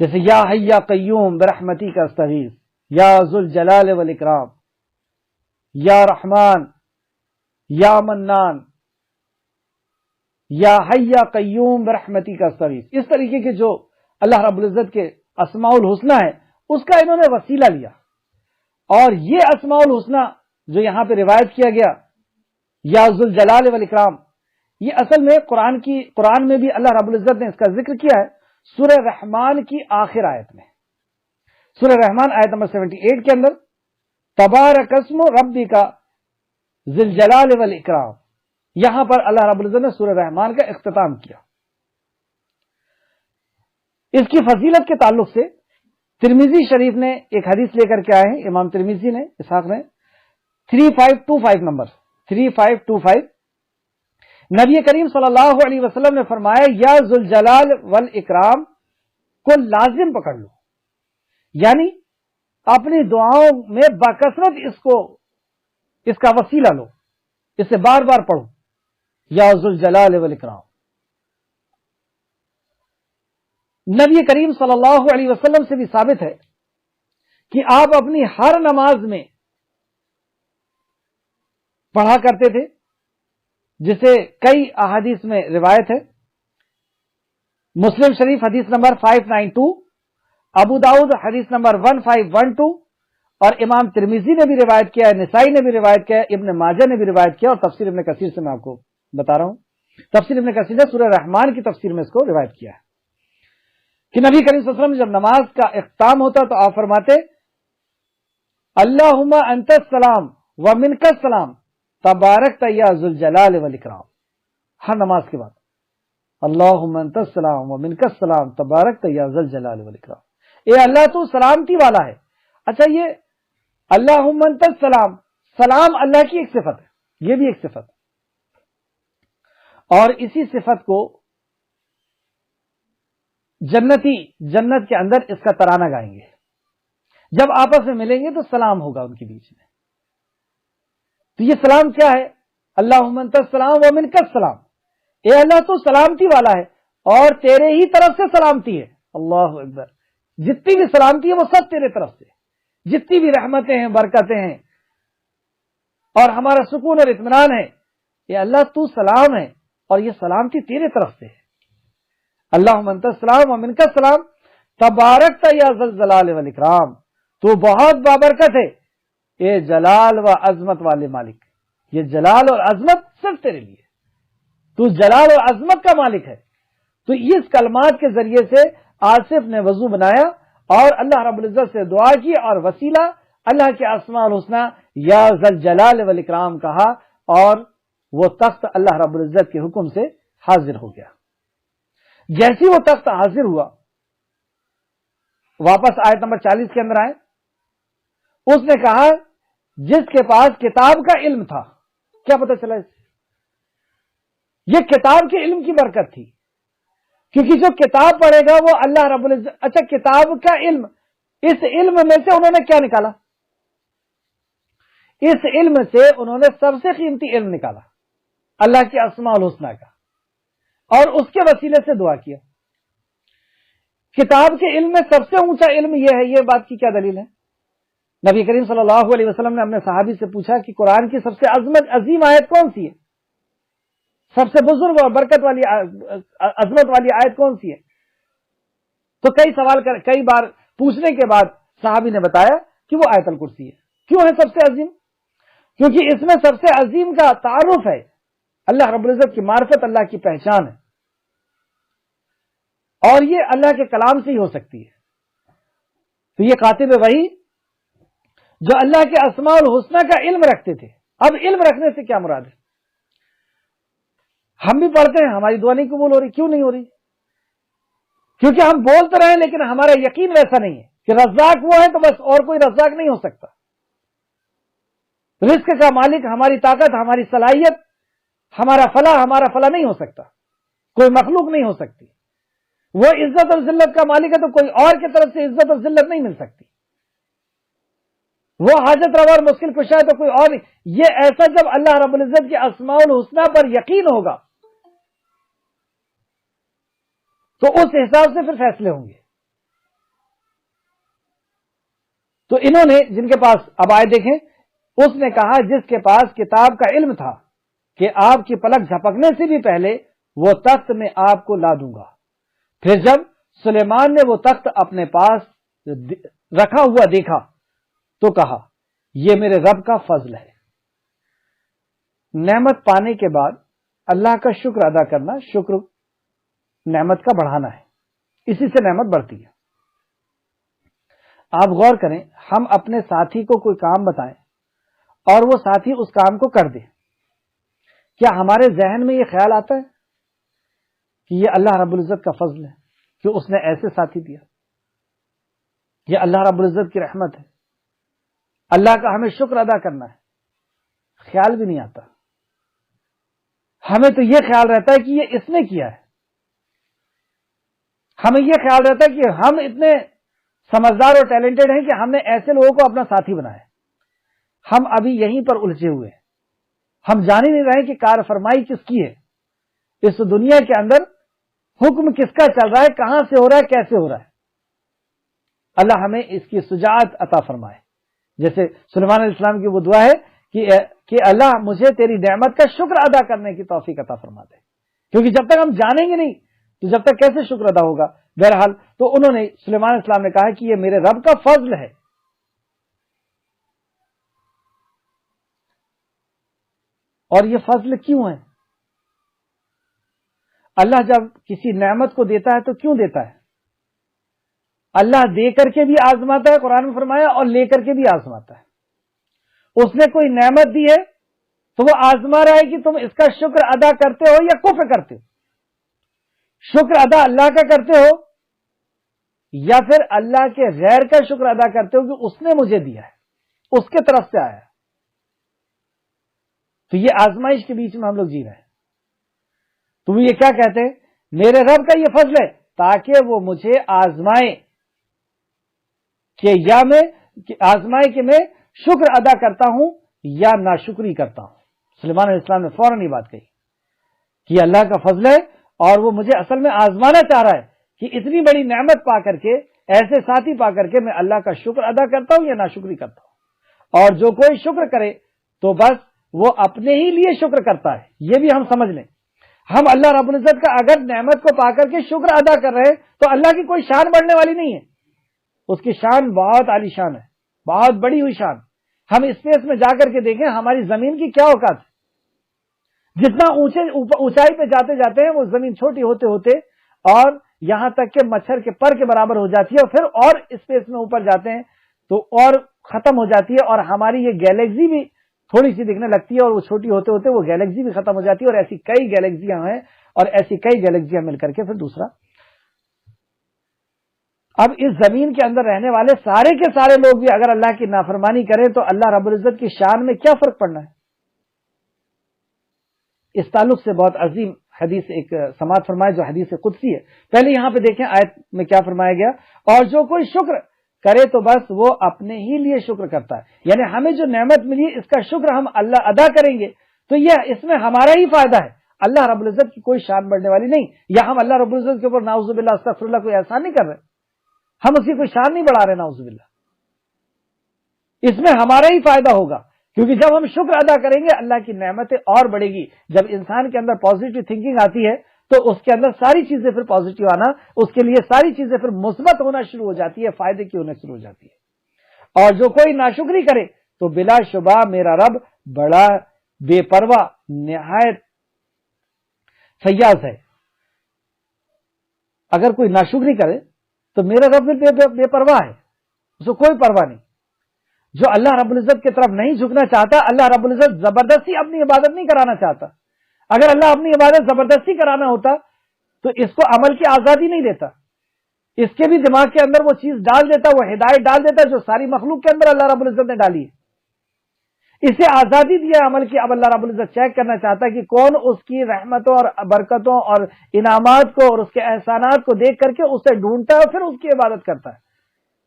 Speaker 1: جیسے یا حی یا قیوم برحمتی کا استغیث، یا ذوالجلال والاکرام، یا رحمان، یا منان، یا حی یا قیوم برحمتی کا استغیث. اس طریقے کے جو اللہ رب العزت کے اسماء الحسنہ ہے اس کا انہوں نے وسیلہ لیا. اور یہ اسماء الحسنہ جو یہاں پہ روایت کیا گیا یا ذوالجلال والاکرام، یہ اصل میں قرآن میں بھی اللہ رب العزت نے اس کا ذکر کیا ہے سورہ رحمان کی آخر آیت میں. سورہ رحمان آیت نمبر 78 کے اندر تبارک اسم ربک ذی الجلال والاکرام، یہاں پر اللہ رب العزت نے سورہ رحمان کا اختتام کیا. اس کی فضیلت کے تعلق سے ترمذی شریف نے ایک حدیث لے کر کے آئے ہیں، امام ترمذی نے اسحاق نے 3525 نمبر 3525، نبی کریم صلی اللہ علیہ وسلم نے فرمایا یا ذوالجلال والاکرام کو لازم پکڑ لو، یعنی اپنی دعاؤں میں بکثرت اس کا وسیلہ لو، اسے بار بار پڑھو، یا ذوالجلال والاکرام. نبی کریم صلی اللہ علیہ وسلم سے بھی ثابت ہے کہ آپ اپنی ہر نماز میں پڑھا کرتے تھے، جسے کئی احادیث میں روایت ہے. مسلم شریف حدیث نمبر 592، ابو داؤد حدیث نمبر 1512، اور امام ترمذی نے بھی روایت کیا ہے، نسائی نے بھی روایت کیا ہے، ابن ماجہ نے بھی روایت کیا، اور تفسیر ابن کثیر سے میں آپ کو بتا رہا ہوں. تفسیر ابن کثیر نے سورہ رحمان کی تفسیر میں اس کو روایت کیا ہے کہ نبی کریم صلی اللہ علیہ وسلم جب نماز کا اختتام ہوتا تو آپ فرماتے اللہم انت السلام ومنک السلام تبارکت یا ذوالجلال والاکرام. ہر نماز کے بعد اللہم انت السلام ومنک السلام تبارکت یا ذوالجلال والاکرام. اے اللہ تو سلامتی والا ہے. اچھا، یہ اللہم انت السلام، سلام اللہ کی ایک صفت ہے، یہ بھی ایک صفت ہے، اور اسی صفت کو جنت کے اندر اس کا ترانہ گائیں گے. جب آپس میں ملیں گے تو سلام ہوگا ان کے بیچ میں. تو یہ سلام کیا ہے؟ اللہم انت السلام ومنک السلام، اے اللہ تو سلامتی والا ہے اور تیرے ہی طرف سے سلامتی ہے. اللہ اکبر. جتنی بھی سلامتی ہے وہ سب تیرے طرف سے، جتنی بھی رحمتیں ہیں، برکتیں ہیں اور ہمارا سکون اور اطمینان ہے، اے اللہ تو سلام ہے اور یہ سلامتی تیرے طرف سے ہے. اللہم انت السلام ومنک السلام تبارکت یا ذی الجلال والاکرام، تو بہت بابرکت ہے اے جلال و عظمت والے مالک. یہ جلال اور عظمت صرف تیرے لیے، تو جلال اور عظمت کا مالک ہے. تو اس کلمات کے ذریعے سے آصف نے وضو بنایا اور اللہ رب العزت سے دعا کی اور وسیلہ اللہ کے اسماء الحسنی یا ذی الجلال والاکرام کہا، اور وہ تخت اللہ رب العزت کے حکم سے حاضر ہو گیا. جیسی وہ تخت حاضر ہوا، واپس آیت نمبر 40 کے اندر آئے، اس نے کہا جس کے پاس کتاب کا علم تھا. کیا پتہ چلا اس سے؟ یہ کتاب کے علم کی برکت تھی، کیونکہ جو کتاب پڑھے گا وہ اللہ رب العزت. اچھا، کتاب کا علم، اس علم میں سے انہوں نے کیا نکالا؟ اس علم سے انہوں نے سب سے قیمتی علم نکالا، اللہ کے اسماء الحسنی کا، اور اس کے وسیلے سے دعا کیا. کتاب کے علم میں سب سے اونچا علم یہ ہے. یہ بات کی کیا دلیل ہے؟ نبی کریم صلی اللہ علیہ وسلم نے اپنے صحابی سے پوچھا کہ قرآن کی سب سے عظیم آیت کون سی ہے، سب سے بزرگ اور برکت والی عظمت والی آیت کون سی ہے؟ تو کئی بار پوچھنے کے بعد صحابی نے بتایا کہ وہ آیت الکرسی ہے. کیوں ہے سب سے عظیم؟ کیونکہ اس میں سب سے عظیم کا تعارف ہے، اللہ رب العزت کی معرفت، اللہ کی پہچان ہے، اور یہ اللہ کے کلام سے ہی ہو سکتی ہے. تو یہ کاتب وحی جو اللہ کے اسماء الحسنی کا علم رکھتے تھے. اب علم رکھنے سے کیا مراد ہے؟ ہم بھی پڑھتے ہیں، ہماری دعا نہیں قبول ہو رہی. کیوں نہیں ہو رہی؟ کیونکہ ہم بولتے رہے لیکن ہمارا یقین ویسا نہیں ہے کہ رزاق وہ ہے تو بس، اور کوئی رزاق نہیں ہو سکتا. رزق کا مالک ہماری طاقت، ہماری صلاحیت، ہمارا فلاح نہیں ہو سکتا، کوئی مخلوق نہیں ہو سکتی. وہ عزت اور ذلت کا مالک ہے تو کوئی اور کی طرف سے عزت اور ذلت نہیں مل سکتی. وہ حاجت روا اور مشکل کشا ہے تو کوئی اور نہیں. یہ ایسا جب اللہ رب العزت کے اسماء الحسنی پر یقین ہوگا تو اس حساب سے پھر فیصلے ہوں گے. تو انہوں نے، جن کے پاس، اب آئے دیکھیں، اس نے کہا جس کے پاس کتاب کا علم تھا کہ آپ کی پلک جھپکنے سے بھی پہلے وہ تخت میں آپ کو لا دوں گا. پھر جب سلیمان نے وہ تخت اپنے پاس رکھا ہوا دیکھا تو کہا یہ میرے رب کا فضل ہے. نعمت پانے کے بعد اللہ کا شکر ادا کرنا، شکر نعمت کا بڑھانا ہے، اسی سے نعمت بڑھتی ہے۔ آپ غور کریں، ہم اپنے ساتھی کو کوئی کام بتائیں اور وہ ساتھی اس کام کو کر دے، کیا ہمارے ذہن میں یہ خیال آتا ہے کہ یہ اللہ رب العزت کا فضل ہے کہ اس نے ایسے ساتھی دیا، یہ اللہ رب العزت کی رحمت ہے، اللہ کا ہمیں شکر ادا کرنا ہے؟ خیال بھی نہیں آتا۔ ہمیں تو یہ خیال رہتا ہے کہ یہ اس نے کیا ہے، ہمیں یہ خیال رہتا ہے کہ ہم اتنے سمجھدار اور ٹیلنٹڈ ہیں کہ ہم نے ایسے لوگوں کو اپنا ساتھی بنایا۔ ہم ابھی یہیں پر الجھے ہوئے ہیں، ہم جان ہی نہیں رہے کہ کار فرمائی کس کی ہے، اس دنیا کے اندر حکم کس کا چل رہا ہے، کہاں سے ہو رہا ہے، کیسے ہو رہا ہے۔ اللہ ہمیں اس کی شجاعت عطا فرمائے، جیسے سلیمان علیہ السلام کی وہ دعا ہے کہ اللہ مجھے تیری نعمت کا شکر ادا کرنے کی توفیق عطا فرما دے، کیونکہ جب تک ہم جانیں گے نہیں تو جب تک کیسے شکر ادا ہوگا۔ بہرحال تو انہوں نے، سلیمان علیہ السلام نے کہا کہ یہ میرے رب کا فضل ہے۔ اور یہ فضل کیوں ہے؟ اللہ جب کسی نعمت کو دیتا ہے تو کیوں دیتا ہے؟ اللہ دے کر کے بھی آزماتا ہے، قرآن میں فرمایا، اور لے کر کے بھی آزماتا ہے۔ اس نے کوئی نعمت دی ہے تو وہ آزما رہا ہے کہ تم اس کا شکر ادا کرتے ہو یا کفر کرتے ہو، شکر ادا اللہ کا کرتے ہو یا پھر اللہ کے غیر کا شکر ادا کرتے ہو کہ اس نے مجھے دیا ہے، اس کے طرف سے آیا ہے۔ تو یہ آزمائش کے بیچ میں ہم لوگ جی رہے ہیں۔ تم یہ کیا کہتے ہیں؟ میرے رب کا یہ فضل ہے تاکہ وہ مجھے آزمائے کہ میں شکر ادا کرتا ہوں یا ناشکری کرتا ہوں۔ سلیمان علیہ السلام نے فوراً یہ بات کہی کہ اللہ کا فضل ہے اور وہ مجھے اصل میں آزمانا چاہ رہا ہے کہ اتنی بڑی نعمت پا کر کے، ایسے ساتھی پا کر کے میں اللہ کا شکر ادا کرتا ہوں یا ناشکری کرتا ہوں۔ اور جو کوئی شکر کرے تو بس وہ اپنے ہی لیے شکر کرتا ہے، یہ بھی ہم سمجھ لیں۔ ہم اللہ رب العزت کا اگر نعمت کو پا کر کے شکر ادا کر رہے ہیں تو اللہ کی کوئی شان بڑھنے والی نہیں ہے، اس کی شان بہت عالی شان ہے، بہت بڑی ہوئی شان۔ ہم اسپیس میں جا کر کے دیکھیں ہماری زمین کی کیا اوقات ہے، جتنا اونچائی پہ جاتے جاتے ہیں وہ زمین چھوٹی ہوتے ہوتے اور یہاں تک کہ مچھر کے پر کے برابر ہو جاتی ہے، اور پھر اور اسپیس میں اوپر جاتے ہیں تو اور ختم ہو جاتی ہے، اور ہماری یہ گیلیکسی بھی تھوڑی سی دکھنے لگتی ہے، اور وہ چھوٹی ہوتے ہوتے وہ گیلیکسی بھی ختم ہو جاتی ہے، اور ایسی کئی گیلیکسیاں ہیں، اور ایسی کئی گیلیکسیاں مل کر کے پھر دوسرا۔ اب اس زمین کے اندر رہنے والے سارے کے سارے لوگ بھی اگر اللہ کی نافرمانی کریں تو اللہ رب العزت کی شان میں کیا فرق پڑنا ہے؟ اس تعلق سے بہت عظیم حدیث ایک سماعت فرمائے جو حدیث قدسی ہے۔ پہلے یہاں پہ دیکھیں آیت میں کیا فرمایا گیا، اور جو کوئی شکر کرے تو بس وہ اپنے ہی لیے شکر کرتا ہے، یعنی ہمیں جو نعمت ملی اس کا شکر ہم اللہ ادا کریں گے تو یہ اس میں ہمارا ہی فائدہ ہے، اللہ رب العزت کی کوئی شان بڑھنے والی نہیں، یا ہم اللہ رب العزت کے اوپر نعوذ باللہ استغفر اللہ کوئی احسان نہیں کر رہے، ہم اس کی کوئی شان نہیں بڑھا رہے، نعوذ باللہ۔ اس میں ہمارا ہی فائدہ ہوگا، کیونکہ جب ہم شکر ادا کریں گے اللہ کی نعمتیں اور بڑھے گی۔ جب انسان کے اندر پازیٹو تھنکنگ آتی ہے تو اس کے اندر ساری چیزیں پھر پازیٹو آنا، اس کے لیے ساری چیزیں پھر مثبت ہونا شروع ہو جاتی ہے، فائدے کی ہونا شروع ہو جاتی ہے۔ اور جو کوئی ناشکری کرے تو بلا شبہ میرا رب بڑا بے پرواہ نہایت فیاض ہے۔ اگر کوئی ناشکری کرے تو میرا رب بے پرواہ ہے، اس کو کوئی پرواہ نہیں۔ جو اللہ رب العزت کی طرف نہیں جھکنا چاہتا، اللہ رب العزت زبردستی اپنی عبادت نہیں کرانا چاہتا۔ اگر اللہ اپنی عبادت زبردستی کرانا ہوتا تو اس کو عمل کی آزادی نہیں دیتا، اس کے بھی دماغ کے اندر وہ چیز ڈال دیتا، وہ ہدایت ڈال دیتا جو ساری مخلوق کے اندر اللہ رب العزت نے ڈالی ہے۔ اسے آزادی دیا عمل کی، اب اللہ رب العزت چیک کرنا چاہتا ہے کہ کون اس کی رحمتوں اور برکتوں اور انعامات کو اور اس کے احسانات کو دیکھ کر کے اسے ڈھونڈتا ہے اور پھر اس کی عبادت کرتا ہے۔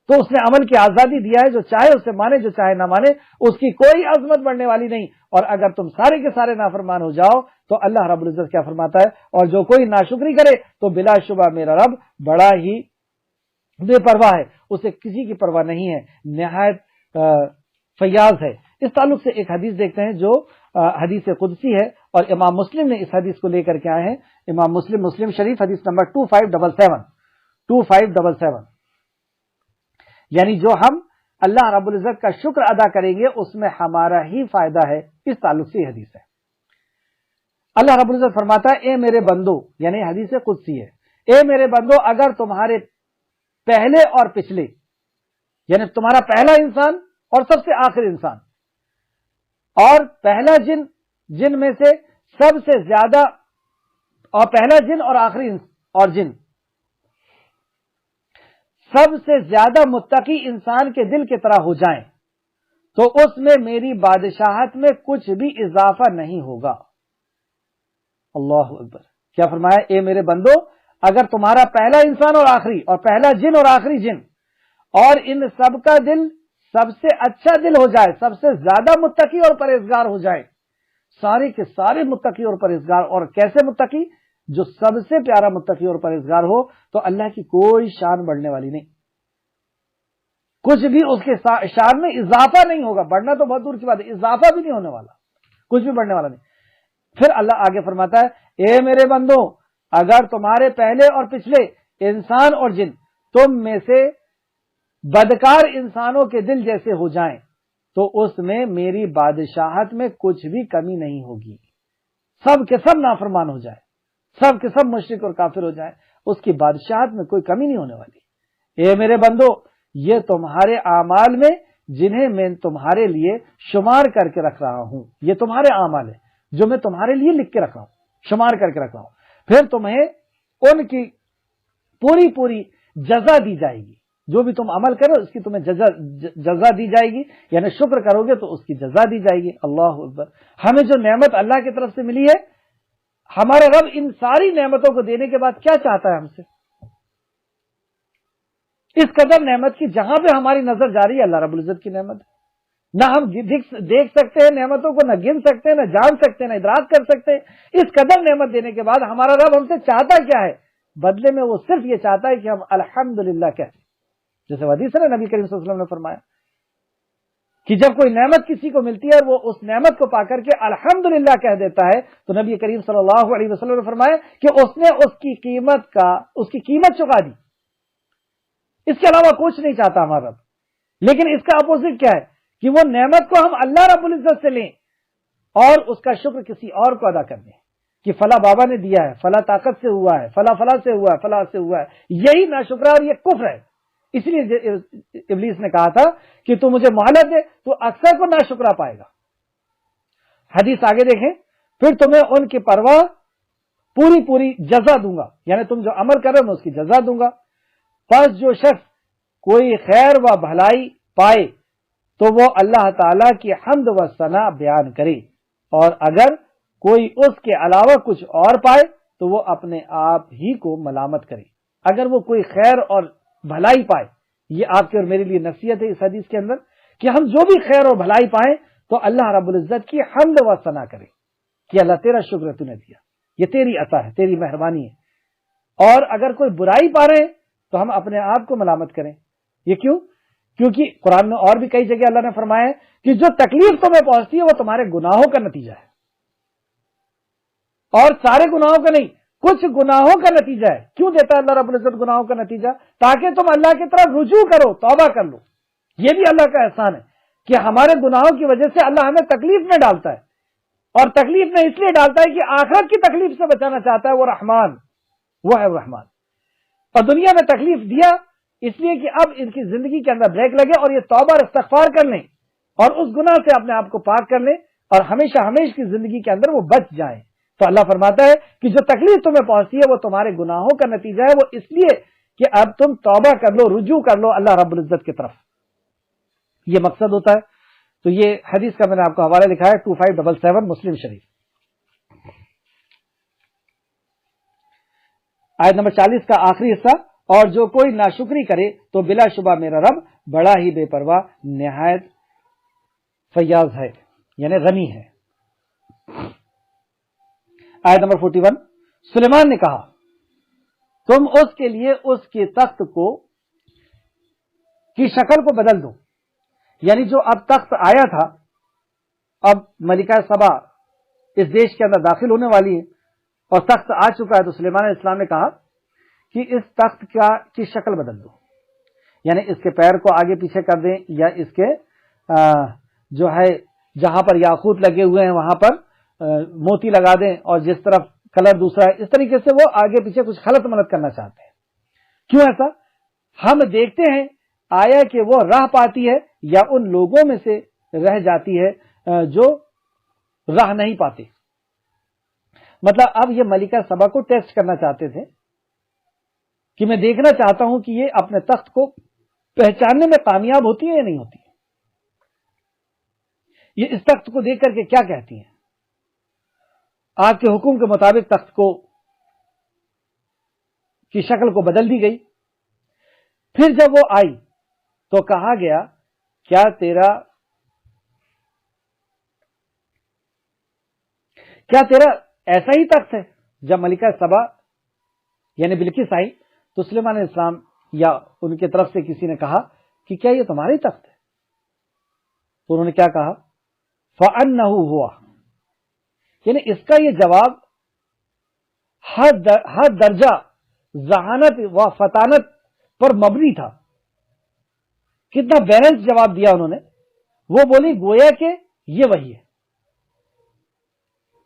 Speaker 1: تو اس نے عمل کی آزادی دیا ہے، جو چاہے اسے مانے، جو چاہے نہ مانے، اس کی کوئی عظمت بڑھنے والی نہیں۔ اور اگر تم سارے کے سارے نافرمان ہو جاؤ تو اللہ رب العزت کیا فرماتا ہے، اور جو کوئی ناشکری کرے تو بلا شبہ میرا رب بڑا ہی بے پرواہ ہے، اسے کسی کی پرواہ نہیں ہے، نہایت فیاض ہے۔ اس تعلق سے ایک حدیث دیکھتے ہیں جو حدیث قدسی ہے، اور امام مسلم نے اس حدیث کو لے کر کے آئے ہیں۔ امام مسلم شریف حدیث نمبر 2577 یعنی جو ہم اللہ رب العزت کا شکر ادا کریں گے اس میں ہمارا ہی فائدہ ہے، اس تعلق سے یہ حدیث ہے۔ اللہ رب العزت فرماتا ہے اے میرے بندو، یعنی حدیث قدسی ہے، اے میرے بندو اگر تمہارے پہلے اور پچھلے، یعنی تمہارا پہلا انسان اور سب سے آخری انسان، اور پہلا جن میں سے سب سے زیادہ، اور پہلا جن اور آخری اور جن سب سے زیادہ متقی انسان کے دل کی طرح ہو جائیں تو اس میں میری بادشاہت میں کچھ بھی اضافہ نہیں ہوگا۔ اللہ اکبر، کیا فرمایا؟ اے میرے بندو اگر تمہارا پہلا انسان اور آخری، اور پہلا جن اور آخری جن، اور ان سب کا دل سب سے اچھا دل ہو جائے، سب سے زیادہ متقی اور پرہیزگار ہو جائے، سارے کے سارے متقی اور پرہیزگار، اور کیسے متقی؟ جو سب سے پیارا متقی اور پرہیزگار ہو، تو اللہ کی کوئی شان بڑھنے والی نہیں، کچھ بھی اس کے شان میں اضافہ نہیں ہوگا، بڑھنا تو بہت دور کی بات ہے، اضافہ بھی نہیں ہونے والا، کچھ بھی بڑھنے والا نہیں۔ پھر اللہ آگے فرماتا ہے اے میرے بندو اگر تمہارے پہلے اور پچھلے انسان اور جن تم میں سے بدکار انسانوں کے دل جیسے ہو جائیں تو اس میں میری بادشاہت میں کچھ بھی کمی نہیں ہوگی، سب کے سب نافرمان ہو جائے، سب کے سب مشرک اور کافر ہو جائے، اس کی بادشاہت میں کوئی کمی نہیں ہونے والی۔ اے میرے بندو یہ تمہارے اعمال میں جنہیں میں تمہارے لیے شمار کر کے رکھ رہا ہوں، یہ تمہارے اعمال ہیں جو میں تمہارے لیے لکھ کے رکھ رہا ہوں، شمار کر کے رکھ رہا ہوں، پھر تمہیں ان کی پوری پوری جزا دی جائے گی، جو بھی تم عمل کرو اس کی تمہیں جزا دی جائے گی، یعنی شکر کرو گے تو اس کی جزا دی جائے گی۔ اللہ اکبر، ہمیں جو نعمت اللہ کی طرف سے ملی ہے، ہمارا رب ان ساری نعمتوں کو دینے کے بعد کیا چاہتا ہے ہم سے؟ اس قدر نعمت کی جہاں پہ ہماری نظر جاری ہے اللہ رب العزت کی نعمت ہے، نہ ہم دیکھ سکتے ہیں نعمتوں کو، نہ گن سکتے ہیں، نہ جان سکتے ہیں، نہ ادراک کر سکتے ہیں۔ اس قدر نعمت دینے کے بعد ہمارا رب ہم سے چاہتا کیا ہے؟ بدلے میں وہ صرف یہ چاہتا ہے کہ ہم الحمدللہ کہتے ہیں، جیسے حدیث ہے نبی کریم صلی اللہ علیہ وسلم نے فرمایا کہ جب کوئی نعمت کسی کو ملتی ہے اور وہ اس نعمت کو پا کر کے الحمدللہ کہہ دیتا ہے تو نبی کریم صلی اللہ علیہ وسلم نے فرمایا کہ اس نے اس کی قیمت چکا دی، اس کے علاوہ کچھ نہیں چاہتا ہمارا رب۔ لیکن اس کا اپوزٹ کیا ہے کہ وہ نعمت کو ہم اللہ رب العزت سے لیں اور اس کا شکر کسی اور کو ادا کر دیں کہ فلاں بابا نے دیا ہے، فلاں طاقت سے ہوا ہے، فلاں سے ہوا ہے، فلاں سے ہوا ہے، یہی ناشکرا اور یہ کفر ہے۔ اس لیے ابلیس نے کہا تھا کہ تو مجھے مہلت دے تو اکثر کو ناشکرا پائے گا۔ حدیث آگے دیکھیں، پھر تمہیں ان کی پرواہ پوری جزا دوں گا، یعنی تم جو عمل کر رہے ہو میں اس کی جزا دوں گا۔ پس جو شخص کوئی خیر و بھلائی پائے تو وہ اللہ تعالی کی حمد و ثنا بیان کرے، اور اگر کوئی اس کے علاوہ کچھ اور پائے تو وہ اپنے آپ ہی کو ملامت کرے۔ اگر وہ کوئی خیر اور بھلائی پائے، یہ آپ کے اور میرے لیے نصیحت ہے اس حدیث کے اندر کہ ہم جو بھی خیر اور بھلائی پائیں تو اللہ رب العزت کی حمد و ثنا کریں کہ اللہ تیرا شکر تو نے دیا، یہ تیری عطا ہے، تیری مہربانی ہے۔ اور اگر کوئی برائی پا رہے ہیں تو ہم اپنے آپ کو ملامت کریں۔ یہ کیوں؟ کیونکہ قرآن میں اور بھی کئی جگہ اللہ نے فرمایا ہے کہ جو تکلیف تمہیں پہنچتی ہے وہ تمہارے گناہوں کا نتیجہ ہے، اور سارے گناہوں کا نہیں، کچھ گناہوں کا نتیجہ ہے۔ کیوں دیتا ہے اللہ رب العزت گناہوں کا نتیجہ؟ تاکہ تم اللہ کی طرف رجوع کرو، توبہ کر لو۔ یہ بھی اللہ کا احسان ہے کہ ہمارے گناہوں کی وجہ سے اللہ ہمیں تکلیف میں ڈالتا ہے، اور تکلیف میں اس لیے ڈالتا ہے کہ آخرت کی تکلیف سے بچانا چاہتا ہے، وہ رحمان، وہ ہے رحمان۔ اور دنیا میں تکلیف دیا اس لیے کہ اب ان کی زندگی کے اندر بریک لگے اور یہ توبہ اور استغفار کر لیں اور اس گناہ سے اپنے آپ کو پاک کر لیں اور ہمیشہ کی زندگی کے اندر وہ بچ جائیں۔ تو اللہ فرماتا ہے کہ جو تکلیف تمہیں پہنچتی ہے وہ تمہارے گناہوں کا نتیجہ ہے، وہ اس لیے کہ اب تم توبہ کر لو، رجوع کر لو اللہ رب العزت کی طرف، یہ مقصد ہوتا ہے۔ تو یہ حدیث کا میں نے آپ کو حوالہ لکھا ہے 2577 مسلم شریف، آیت نمبر 40 کا آخری حصہ، اور جو کوئی ناشکری کرے تو بلا شبہ میرا رب بڑا ہی بے پرواہ نہایت فیاض ہے، یعنی غنی ہے۔ آیت نمبر 41، سلیمان نے کہا تم اس کے لیے اس کے تخت کی شکل کو بدل دو، یعنی جو اب تخت آیا تھا، اب ملکہ سبا اس دیش کے اندر داخل ہونے والی ہے اور تخت آ چکا ہے، تو سلیمان علیہ السلام نے کہا کہ اس تخت کی شکل بدل دو، یعنی اس کے پیر کو آگے پیچھے کر دیں، یا اس کے جو ہے جہاں پر یاقوت لگے ہوئے ہیں وہاں پر موتی لگا دیں اور جس طرف کلر دوسرا ہے، اس طریقے سے وہ آگے پیچھے کچھ خلط ملط کرنا چاہتے ہیں۔ کیوں ایسا؟ ہم دیکھتے ہیں آیا کہ وہ راہ پاتی ہے یا ان لوگوں میں سے رہ جاتی ہے جو راہ نہیں پاتے۔ مطلب اب یہ ملکہ سبا کو ٹیسٹ کرنا چاہتے تھے کہ میں دیکھنا چاہتا ہوں کہ یہ اپنے تخت کو پہچاننے میں کامیاب ہوتی ہے یا نہیں ہوتی، یہ اس تخت کو دیکھ کر کے کیا کہتی ہیں۔ آپ کے حکم کے مطابق تخت کو کی شکل کو بدل دی گئی۔ پھر جب وہ آئی تو کہا گیا کیا تیرا ایسا ہی تخت ہے؟ جب ملکہ سبا یعنی بلقیس آئی تو سلیمان علیہ السلام یا ان کی طرف سے کسی نے کہا کہ کیا یہ تمہارا ہی تخت ہے؟ تو انہوں نے کیا کہا؟ فَأَنَّهُ هُوَ، یعنی اس کا یہ جواب ہر درجہ ذہانت و فطانت پر مبنی تھا۔ کتنا بیلنس جواب دیا انہوں نے۔ وہ بولی گویا کہ یہ وہی ہے،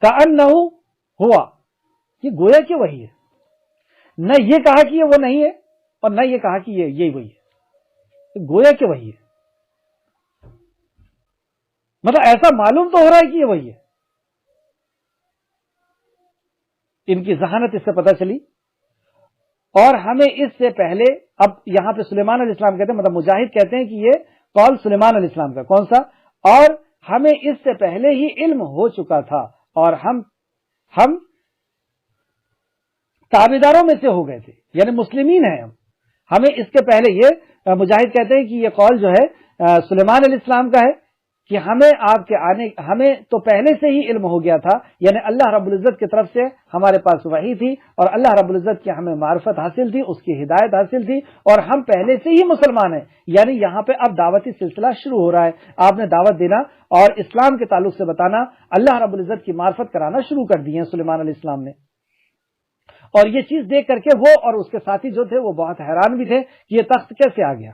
Speaker 1: کأنہ ہوا، یہ گویا کہ وہی ہے، نہ یہ کہا کہ یہ وہ نہیں ہے اور نہ یہ کہا کہ یہی وہی ہے، گویا کہ وہی ہے۔ مطلب ایسا معلوم تو ہو رہا ہے کہ یہ وہی ہے۔ ان کی ذہانت اس سے پتہ چلی۔ اور ہمیں اس سے پہلے، اب یہاں پہ سلیمان علیہ السلام کہتے ہیں، مطلب مجاہد کہتے ہیں کہ یہ قول سلیمان علیہ السلام کا کون سا، اور ہمیں اس سے پہلے ہی علم ہو چکا تھا اور ہم تابعداروں میں سے ہو گئے تھے، یعنی مسلمین ہیں ہمیں اس کے پہلے یہ مجاہد کہتے ہیں کہ یہ قول جو ہے سلیمان علیہ السلام کا ہے کہ ہمیں تو پہلے سے ہی علم ہو گیا تھا، یعنی اللہ رب العزت کی طرف سے ہمارے پاس وحی تھی اور اللہ رب العزت کی ہمیں معرفت حاصل تھی، اس کی ہدایت حاصل تھی اور ہم پہلے سے ہی مسلمان ہیں۔ یعنی یہاں پہ اب دعوتی سلسلہ شروع ہو رہا ہے، آپ نے دعوت دینا اور اسلام کے تعلق سے بتانا، اللہ رب العزت کی معرفت کرانا شروع کر دی ہے سلیمان علیہ السلام نے۔ اور یہ چیز دیکھ کر کے وہ اور اس کے ساتھی جو تھے وہ بہت حیران بھی تھے کہ یہ تخت کیسے آ گیا۔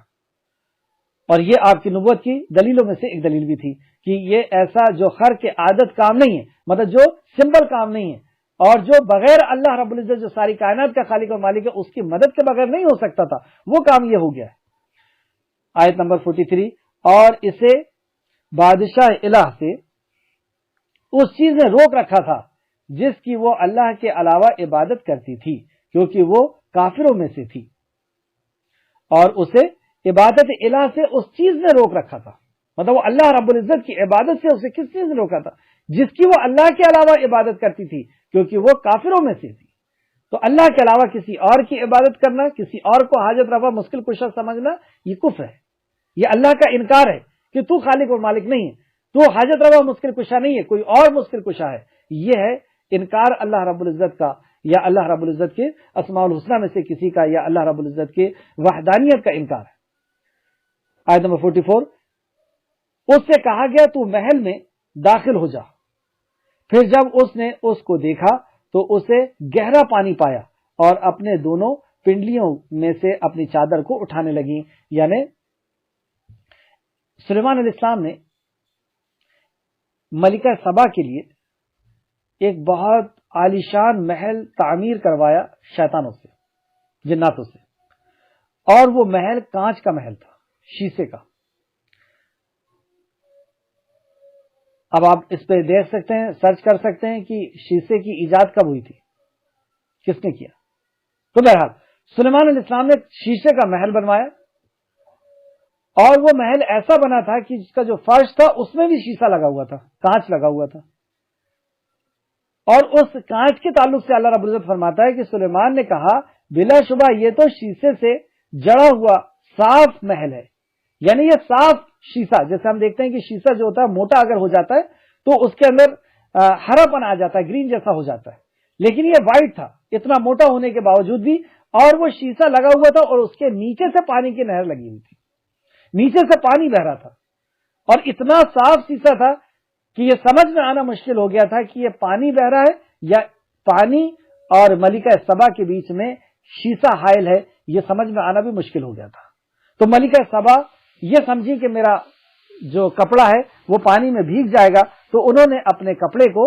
Speaker 1: اور یہ آپ کی نبوت کی دلیلوں میں سے ایک دلیل بھی تھی کہ یہ ایسا جو خرق عادت کام نہیں ہے، مطلب جو سمبل کام نہیں ہے اور جو بغیر اللہ رب العزت جو ساری کائنات کا خالق و مالک ہے اس کی مدد کے بغیر نہیں ہو سکتا تھا، وہ کام یہ ہو گیا ہے۔ آیت نمبر 43، اور اسے بادشاہ الہ سے اس چیز نے روک رکھا تھا جس کی وہ اللہ کے علاوہ عبادت کرتی تھی، کیونکہ وہ کافروں میں سے تھی، اور اسے عبادت الہ سے اس چیز نے روک رکھا تھا۔ مطلب وہ اللہ رب العزت کی عبادت سے اسے کس چیز نے روکا تھا؟ جس کی وہ اللہ کے علاوہ عبادت کرتی تھی، کیونکہ وہ کافروں میں سے تھی۔ تو اللہ کے علاوہ کسی اور کی عبادت کرنا، کسی اور کو حاجت روا مشکل کشا سمجھنا، یہ کفر ہے، یہ اللہ کا انکار ہے کہ تو خالق اور مالک نہیں ہے، تو حاجت روا مشکل کشا نہیں ہے، کوئی اور مشکل کشا ہے۔ یہ ہے انکار اللہ رب العزت کا، یا اللہ رب العزت کے اسماء الحسنہ میں سے کسی کا، یا اللہ رب العزت کے وحدانیت کا انکار ہے۔ آیت نمبر 44، اس سے کہا گیا تو محل میں داخل ہو جا۔ پھر جب اس نے اس کو دیکھا تو اسے گہرا پانی پایا اور اپنے دونوں پنڈلیوں میں سے اپنی چادر کو اٹھانے لگی۔ یعنی سلیمان علیہ السلام نے ملکہ سبا کے لیے ایک بہت عالیشان محل تعمیر کروایا شیطانوں سے، جناتوں سے، اور وہ محل کانچ کا محل تھا، شیشے کا۔ اب آپ اس پہ دیکھ سکتے ہیں، سرچ کر سکتے ہیں کہ شیشے کی ایجاد کب ہوئی تھی، کس نے کیا۔ تو بہرحال سلیمان علیہ السلام نے شیشے کا محل بنوایا، اور وہ محل ایسا بنا تھا کہ جس کا جو فرش تھا اس میں بھی شیشہ لگا ہوا تھا، کانچ لگا ہوا تھا۔ اور اس کانچ کے تعلق سے اللہ رب العزت فرماتا ہے کہ سلیمان نے کہا بلا شبہ یہ تو شیشے سے جڑا ہوا صاف محل ہے، یعنی یہ صاف شیشہ، جیسے ہم دیکھتے ہیں کہ شیشہ جو ہوتا ہے موٹا اگر ہو جاتا ہے تو اس کے اندر ہرا پن آ جاتا ہے، گرین جیسا ہو جاتا ہے، لیکن یہ وائٹ تھا اتنا موٹا ہونے کے باوجود بھی، اور وہ شیشہ لگا ہوا تھا اور اس کے نیچے سے پانی کی نہر لگی ہوئی تھی، نیچے سے پانی بہ رہا تھا، اور اتنا صاف شیشہ تھا کہ یہ سمجھ میں آنا مشکل ہو گیا تھا کہ یہ پانی بہ رہا ہے یا پانی اور ملکہ سبا کے بیچ میں شیشہ حائل ہے، یہ سمجھ میں آنا بھی مشکل ہو گیا تھا۔ تو ملکہ سبا یہ سمجھی کہ میرا جو کپڑا ہے وہ پانی میں بھیگ جائے گا، تو انہوں نے اپنے کپڑے کو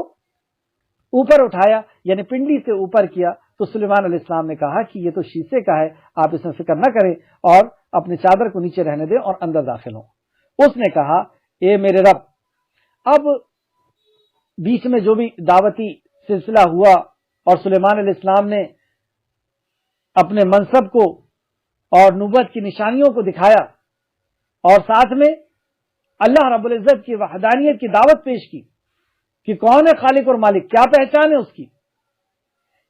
Speaker 1: اوپر اٹھایا یعنی پنڈلی سے اوپر کیا تو سلیمان علیہ السلام نے کہا کہ یہ تو شیشے کا ہے، آپ اس میں فکر نہ کریں اور اپنی چادر کو نیچے رہنے دیں اور اندر داخل ہوں۔ اس نے کہا اے میرے رب، اب بیچ میں جو بھی دعوتی سلسلہ ہوا اور سلیمان علیہ السلام نے اپنے منصب کو اور نبوت کی نشانیوں کو دکھایا اور ساتھ میں اللہ رب العزت کی وحدانیت کی دعوت پیش کی کہ کون ہے خالق اور مالک، کیا پہچان ہے اس کی،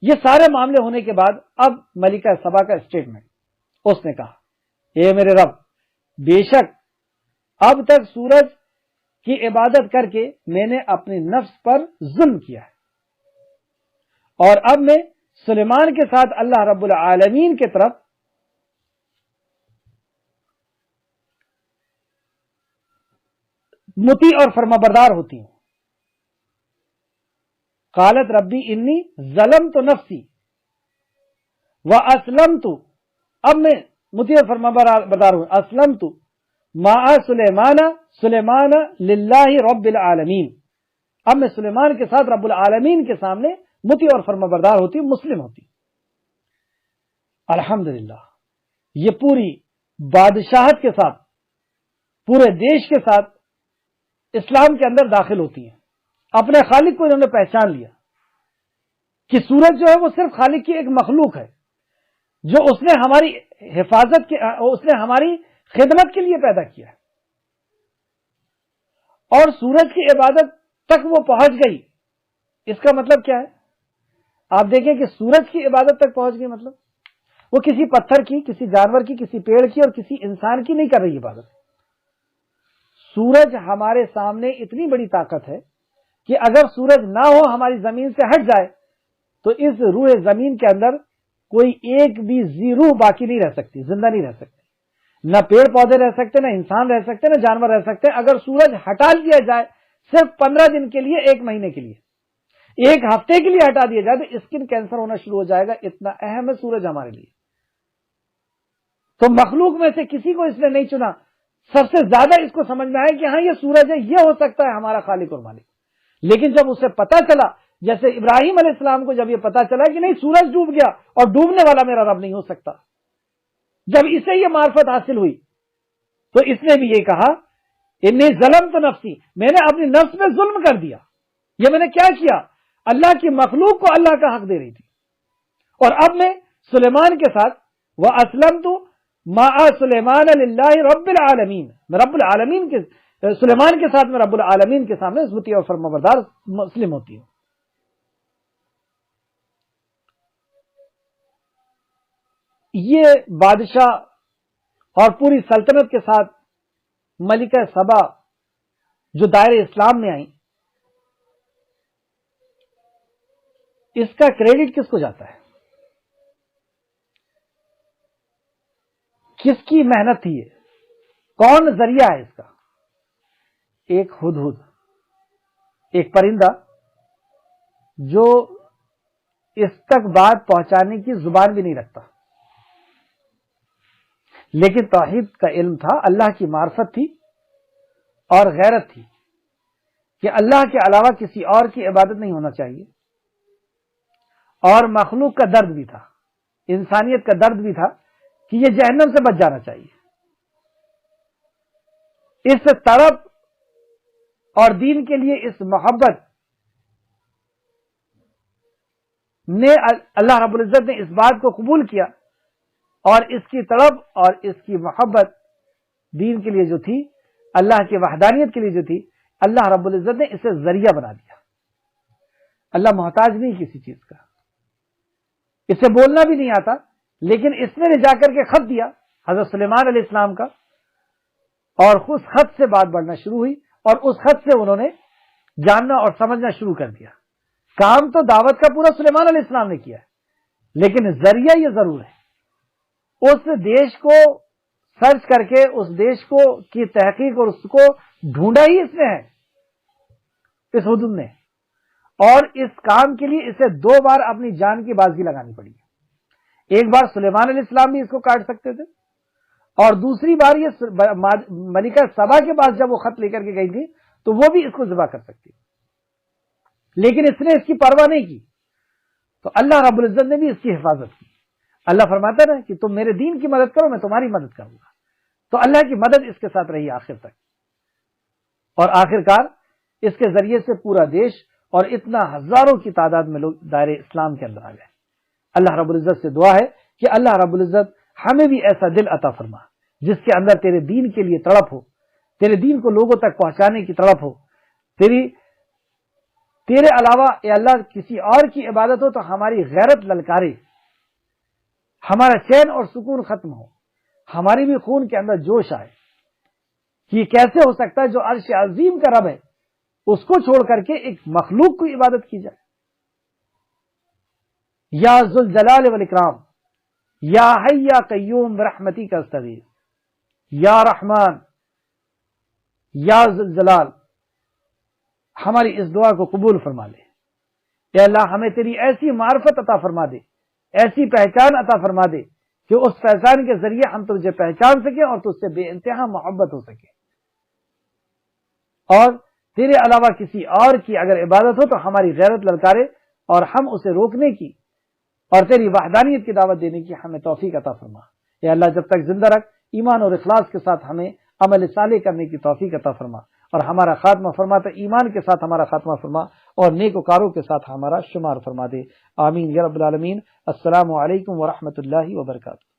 Speaker 1: یہ سارے معاملے ہونے کے بعد اب ملکہ سبا کا اسٹیٹمنٹ، اس نے کہا اے میرے رب، بے شک اب تک سورج کی عبادت کر کے میں نے اپنے نفس پر ظلم کیا ہے، اور اب میں سلیمان کے ساتھ اللہ رب العالمین کی طرف مطیع اور فرمانبردار ہوتی ہوں۔ قالت ربی انی ظلمت نفسی واسلمت، اب میں مطیع اور فرمانبردار ہوں، اسلمت مع سلیمان للہ رب العالمین، اب میں سلیمان کے ساتھ رب العالمین کے سامنے مطیع اور فرمانبردار ہوتی ہوں، مسلم ہوتی ہوں۔ الحمدللہ یہ پوری بادشاہت کے ساتھ پورے دیش کے ساتھ اسلام کے اندر داخل ہوتی ہیں، اپنے خالق کو انہوں نے پہچان لیا کہ سورج جو ہے وہ صرف خالق کی ایک مخلوق ہے جو اس نے ہماری حفاظت کے، اس نے ہماری خدمت کے لیے پیدا کیا ہے، اور سورج کی عبادت تک وہ پہنچ گئی۔ اس کا مطلب کیا ہے؟ آپ دیکھیں کہ سورج کی عبادت تک پہنچ گئی، مطلب وہ کسی پتھر کی، کسی جانور کی، کسی پیڑ کی اور کسی انسان کی نہیں کر رہی عبادت۔ سورج ہمارے سامنے اتنی بڑی طاقت ہے کہ اگر سورج نہ ہو، ہماری زمین سے ہٹ جائے، تو اس روح زمین کے اندر کوئی ایک بھی روح باقی نہیں رہ سکتی، زندہ نہیں رہ سکتی، نہ پیڑ پودے رہ سکتے، نہ انسان رہ سکتے، نہ جانور رہ سکتے۔ اگر سورج ہٹا دیا جائے صرف 15 دن کے لیے، 1 مہینے کے لیے، 1 ہفتے کے لیے ہٹا دیا جائے تو اسکن کینسر ہونا شروع ہو جائے گا، اتنا اہم ہے سورج ہمارے لیے۔ تو مخلوق میں سے کسی کو اس نے نہیں چنا، سب سے زیادہ اس کو سمجھ میں آیا کہ ہاں یہ سورج ہے، یہ ہو سکتا ہے ہمارا خالق اور مالک۔ لیکن جب اسے پتا چلا، جیسے ابراہیم علیہ السلام کو جب یہ پتا چلا کہ نہیں سورج ڈوب گیا اور ڈوبنے والا میرا رب نہیں ہو سکتا، جب اسے یہ معرفت حاصل ہوئی تو اس نے بھی یہ کہا انی ظلمت نفسی، میں نے اپنی نفس میں ظلم کر دیا۔ یہ میں نے کیا کیا؟ اللہ کی مخلوق کو اللہ کا حق دے رہی تھی، اور اب میں سلیمان کے ساتھ واسلمت مع سلیمان للہ رب العالمین، میں رب العالمین کے سلیمان کے ساتھ میں رب العالمین کے سامنے مطیع اور فرمانبردار مسلم ہوتی ہوں۔ یہ بادشاہ اور پوری سلطنت کے ساتھ ملکہ سبا جو دائرے اسلام میں آئیں، اس کا کریڈٹ کس کو جاتا ہے؟ کس کی محنت تھی یہ؟ کون ذریعہ ہے اس کا؟ ایک ہدہد، ایک پرندہ جو اس تک بات پہنچانے کی زبان بھی نہیں رکھتا، لیکن توحید کا علم تھا، اللہ کی معرفت تھی اور غیرت تھی کہ اللہ کے علاوہ کسی اور کی عبادت نہیں ہونا چاہیے، اور مخلوق کا درد بھی تھا، انسانیت کا درد بھی تھا کہ یہ جہنم سے بچ جانا چاہیے۔ اس تڑپ اور دین کے لیے اس محبت نے اللہ رب العزت نے اس بات کو قبول کیا، اور اس کی تڑپ اور اس کی محبت دین کے لیے جو تھی، اللہ کی وحدانیت کے لیے جو تھی، اللہ رب العزت نے اسے ذریعہ بنا دیا۔ اللہ محتاج نہیں کسی چیز کا، اسے بولنا بھی نہیں آتا، لیکن اس نے جا کر کے خط دیا حضرت سلیمان علیہ السلام کا، اور اس خط سے بات بڑھنا شروع ہوئی، اور اس خط سے انہوں نے جاننا اور سمجھنا شروع کر دیا۔ کام تو دعوت کا پورا سلیمان علیہ السلام نے کیا ہے، لیکن ذریعہ یہ ضرور ہے۔ اس دیش کو سرچ کر کے، اس دیش کو کی تحقیق اور اس کو ڈھونڈا ہی اس نے ہے، اس ہدہد نے، اور اس کام کے لیے اسے 2 بار اپنی جان کی بازی لگانی پڑی۔ ایک بار سلیمان علیہ السلام بھی اس کو کاٹ سکتے تھے، اور دوسری بار یہ ملکہ سبا کے پاس جب وہ خط لے کر کے گئی تھی تو وہ بھی اس کو ذبح کر سکتی۔ لیکن اس نے اس کی پرواہ نہیں کی، تو اللہ رب العزت نے بھی اس کی حفاظت کی۔ اللہ فرماتا ہے نا کہ تم میرے دین کی مدد کرو، میں تمہاری مدد کروں گا، تو اللہ کی مدد اس کے ساتھ رہی آخر تک، اور آخر کار اس کے ذریعے سے پورا دیش اور اتنا ہزاروں کی تعداد میں لوگ دائرے اسلام کے اندر آ گئے۔ اللہ رب العزت سے دعا ہے کہ اللہ رب العزت ہمیں بھی ایسا دل عطا فرما جس کے اندر تیرے دین کے لیے تڑپ ہو، تیرے دین کو لوگوں تک پہنچانے کی تڑپ ہو، تیرے علاوہ اے اللہ کسی اور کی عبادت ہو تو ہماری غیرت للکارے، ہمارا چین اور سکون ختم ہو، ہماری بھی خون کے اندر جوش آئے کہ یہ کیسے ہو سکتا ہے جو عرش عظیم کا رب ہے اس کو چھوڑ کر کے ایک مخلوق کو عبادت کی جائے۔ یا ذوالجلال والاکرام، یا حی یا قیوم برحمتی کا استغیث، یا رحمان یا ذوالجلال، ہماری اس دعا کو قبول فرما لے۔ یا اللہ ہمیں تیری ایسی معرفت عطا فرما دے، ایسی پہچان عطا فرما دے کہ اس پہچان کے ذریعے ہم تجھے پہچان سکیں اور تجھ سے بے انتہا محبت ہو سکے، اور تیرے علاوہ کسی اور کی اگر عبادت ہو تو ہماری غیرت للکارے اور ہم اسے روکنے کی اور تیری وحدانیت کی دعوت دینے کی ہمیں توفیق عطا فرما۔ یا اللہ جب تک زندہ رکھ، ایمان اور اخلاص کے ساتھ ہمیں عمل صالح کرنے کی توفیق عطا فرما، اور ہمارا خاتمہ فرماتا ایمان کے ساتھ ہمارا خاتمہ فرما، اور نیک وکاروں کے ساتھ ہمارا شمار فرما دے۔ آمین یا رب العالمین۔ السلام علیکم ورحمۃ اللہ وبرکاتہ۔